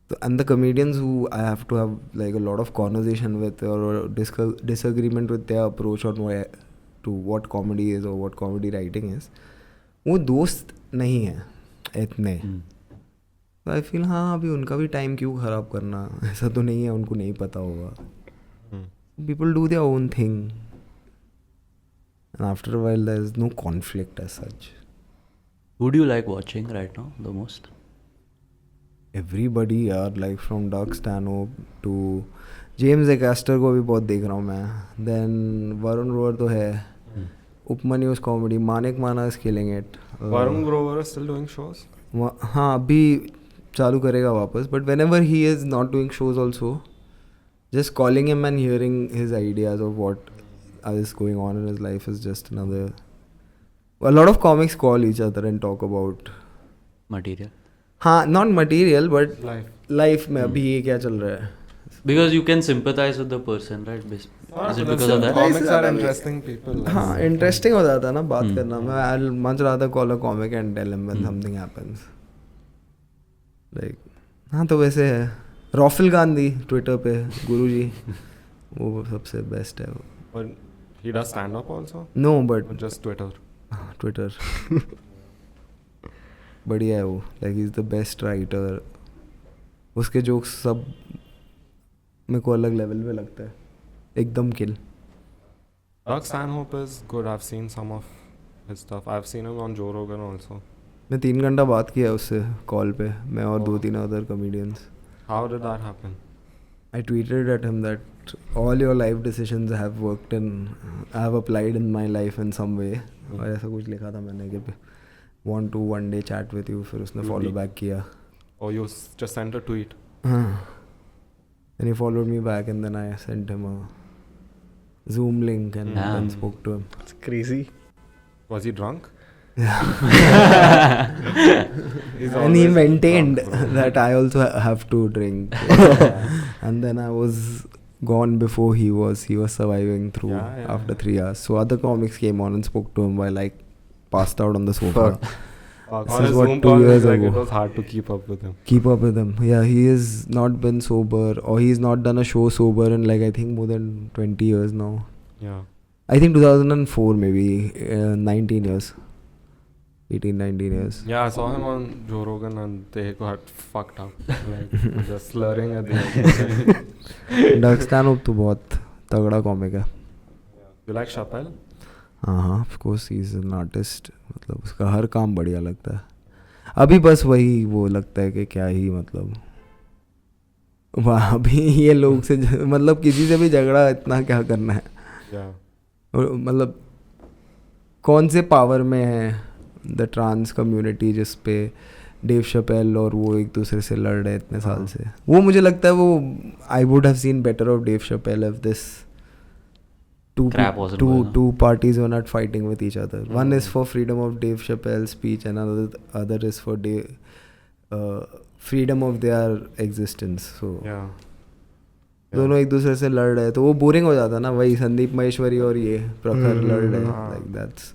तो and the comedians who I have to have like a lot of conversation with और disagreement with their approach on to what comedy is और व्हाट कॉमेडी राइटिंग इज, वो दोस्त नहीं है इतने. तो आई फील हाँ अभी उनका भी टाइम क्यों ख़राब करना. ऐसा तो नहीं है उनको नहीं पता होगा. People do their own thing and after a while there is no conflict as such. Who do you like watching right now the most? Everybody यार, like from Doug Stanhope to James Acaster को भी बहुत देख रहा हूँ मैं. Then Varun Grover तो है. उपमन्यु's comedy, मानिक माना is killing it. Varun Grover is still doing shows? हाँ अभी चालू करेगा वापस. But whenever he is not doing shows also, just calling him and hearing his ideas of what is going on in his life is just another. A lot of comics call each other and talk about Material. हाँ, not material but life में अभी ये क्या चल रहा है. Because you can sympathize with the person, right? Is it because of that? Comics are interesting people. हाँ, interesting हो जाता है ना बात करना. मैं I'll much rather call a comic and tell him when something happens. Like हाँ तो वैसे है. रॉफिल गांधी ट्विटर पे गुरुजी वो सबसे बेस्ट है. But he does stand up also? No, but just Twitter. Twitter. बढ़िया है वो. Like he's the best writer. उसके जोक्स सब मेरे को अलग लेवल पे लगता है. एकदम किल. Doug Stanhope is good. I've seen some of his stuff. I've seen him on Joe Rogan also. मैं 3 घंटा बात किया उससे कॉल पे, मैं और 2-3 other comedians. How did that happen? I tweeted at him that all your life decisions have worked in, I have applied in my life in some way. और ऐसा कुछ लिखा था मैंने कि want to one day chat with you. फिर उसने follow back किया. Oh, you just sent a tweet? हाँ. And he followed me back and then I sent him a Zoom link and then spoke to him. It's crazy. Was he drunk? And he maintained that I also have to drink. And then I was gone before he was surviving through after 3 hours. So other comics came on and spoke to him while I passed out on the sofa. This is what 2 years ago. It was hard to keep up with him. Keep up with him. Yeah, he has not been sober or he's not done a show sober in like I think more than 20 years now. Yeah. I think 2004 maybe, 19 years. 18-19 years. Yeah, I saw him on Joe Rogan and they got fucked up. Like just slurring at the end. Doug Stanhope तो बहुत तगड़ा comic है. You like Chappelle? हाँ, of course he's an artist. मतलब उसका हर काम बढ़िया लगता है. अभी बस वही वो लगता है कि क्या ही मतलब वहाँ भी ये लोग से मतलब किसी से भी झगड़ा इतना क्या करना है. मतलब कौन से पावर में है द ट्रांस कम्युनिटी जिस पे डेव शपेल और वो एक दूसरे से लड़ रहे इतने साल से. वो मुझे लगता है वो I would have seen better of Dave Chappelle if this two parties were not fighting with each other. One is for freedom of Dave Chappelle's speech and other is for freedom of their existence. So Yeah. दोनों एक दूसरे से लड़ रहे, तो वो boring हो जाता ना. वही संदीप महेश्वरी और ये प्रखर लड़ रहे, like that's.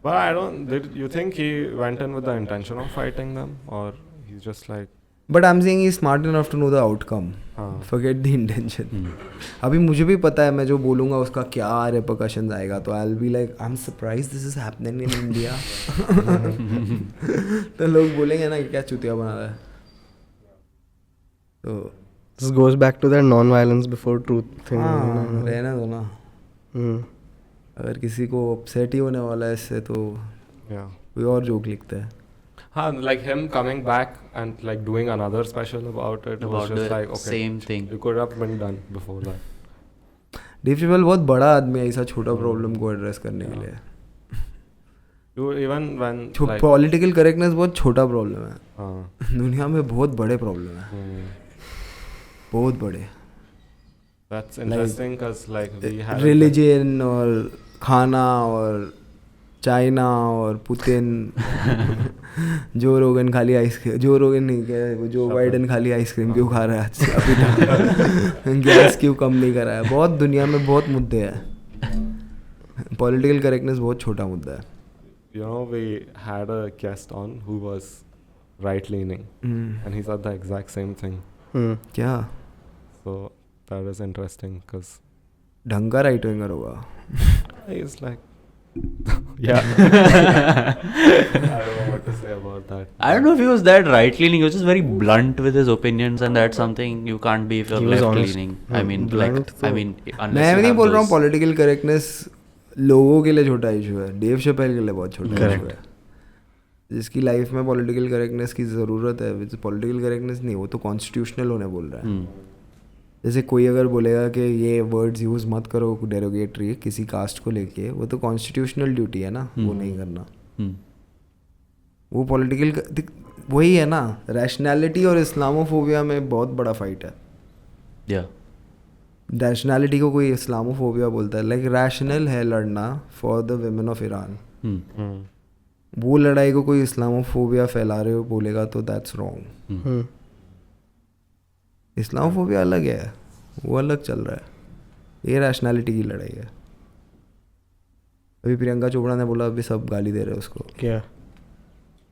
But I don't. Did you think he went in with the intention of fighting them, or he's just like? But I am saying he is smart enough to know the outcome. हाँ. Forget the intention. अभी मुझे भी पता है मैं जो बोलूँगा उसका क्या रिपरकशंस आएगा, तो I will be like I am surprised this is happening in India. तो लोग बोलेंगे ना कि क्या चुतिया बना रहा है. तो This goes back to that non-violence before truth thing. हाँ, रहना दो ना. Hmm. अगर किसी को अपसेट ही होने वाला है इससे, तो Yeah. कोई और जोक लिखता है. Huh, like him coming back and like doing another special about it was About just the like okay, same thing. it could have been done before that. Dave Chappelle बहुत बड़ा आदमी है ऐसा छोटा प्रॉब्लम को address करने के लिए. You even when like political correctness बहुत छोटा प्रॉब्लम है. हाँ. दुनिया में बहुत बड़े प्रॉब्लम है, बहुत बड़े. That's interesting because like we had religion और खाना और चाइना और पुतिन. जो रोगन खाली आइसक्रीम, जो रोगन नहीं क्या, वो जो बाइडन खाली आइसक्रीम क्यों खा रहा है आज अभी तक. गैस क्यों कम नहीं कर रहा है. बहुत दुनिया में बहुत मुद्दे हैं. पॉलिटिकल करेक्टनेस बहुत छोटा मुद्दा है. You know, we had a guest on who was right leaning, and he said the exact same thing. क्या So that is interesting because ढंग का राइट विंगर होगा. he's like, yeah. I don't know what to say about that. I don't know if he was that right leaning. He was just very blunt with his opinions, and that's something you can't be if you're He was left honest. leaning. I mean, Blunt like, I mean, unless मैं you नहीं have बोल रहा हूँ those- political correctness लोगों के लिए छोटा issue है. डेव चैपल के लिए बहुत छोटा इशू है. जिसकी लाइफ में पॉलिटिकल करेक्टनेस की ज़रूरत है, विच पॉलिटिकल करेक्टनेस नहीं, वो तो कॉन्स्टिट्यूशनल होने बोल रहा है. जैसे कोई अगर बोलेगा कि ये वर्ड्स यूज़ मत करो डेरोगेटरी किसी कास्ट को लेके, वो तो कॉन्स्टिट्यूशनल ड्यूटी है ना, वो नहीं करना. वो पॉलिटिकल वही है ना. रैशनैलिटी और इस्लामोफोबिया में बहुत बड़ा फाइट है. Yeah. रैशनैलिटी को कोई इस्लामोफोबिया बोलता है. लाइक रैशनल है लड़ना for the women of Iran. वो लड़ाई को कोई इस्लामोफोबिया फैला रहे हो बोलेगा तो दैट्स रॉन्ग. इस्लामोफोबिया अलग है, वो अलग चल रहा है. ये रैशनैलिटी की लड़ाई है. अभी प्रियंका चोपड़ा ने बोला अभी सब गाली दे रहे हैं उसको. क्या?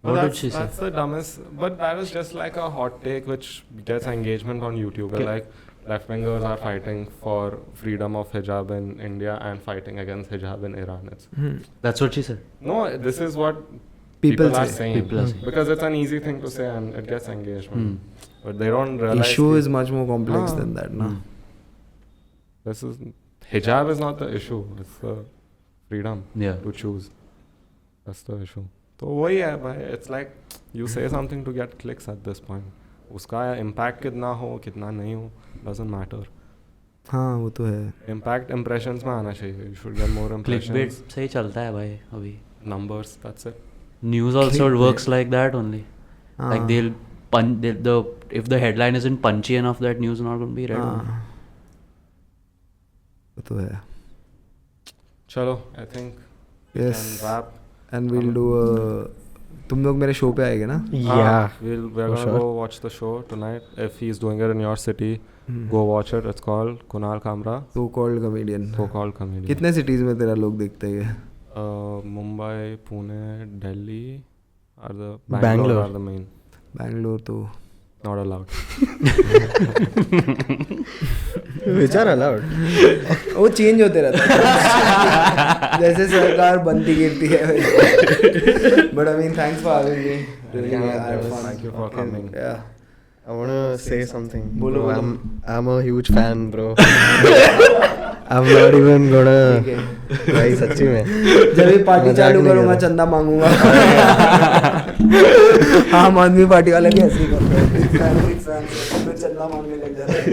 But What did that's, she say? that's the dumbest. But that is just like a hot take which gets engagement on YouTube. Where like left wingers are fighting for freedom of hijab in India and fighting against hijab in Iran. That's what she said. No, this is what People are say. saying. People are saying. Because it's an easy thing to say and it gets engagement. But they don't realize. Issue is much more complex than that, na. This is hijab is not the issue. It's the freedom Yeah. to choose. That's the issue. तो वही है भाई. It's like you say something to get clicks at this point. उसका impact कितना हो कितना नहीं हो doesn't matter. हाँ वो तो है. Impact impressions में आना चाहिए. You should get more impressions. Clickbait से ही चलता है भाई अभी. Numbers. That's it. News also Clickbait. works like that only. Like they'll if the headline isn't punchy enough, that news is not going to be read. हाँ वो तो है. चलो I think we Yes. can wrap. And we'll do तुम लोग मेरे show पे आएंगे ना. Yeah. We're for gonna sure. go watch the show tonight. If he's doing it in your city, go watch it. It's called Kunal Kamra. So called comedian. So-called comedian. कितने cities में तेरा लोग देखते हैं? Mumbai, Pune, Delhi are the Bangalore. are the main. Bangalore तो Not allowed. Which are allowed. वो change होते रहता है जैसे सरकार बनती गिरती है. But I mean, thanks for having me. Really, I had fun. Thank you for coming. Yeah. I want to say something. Bolo, Bro, bolo. I'm a huge fan, bro. I'm not even gonna. भाई सच्ची में. जब भी party मजाक चालू नहीं करूँगा कर रहा. चंदा मांगूंगा. आम आदमी पार्टी वाले भी ऐसे ही करते हैं. चंदा मांगने लग जाते हैं.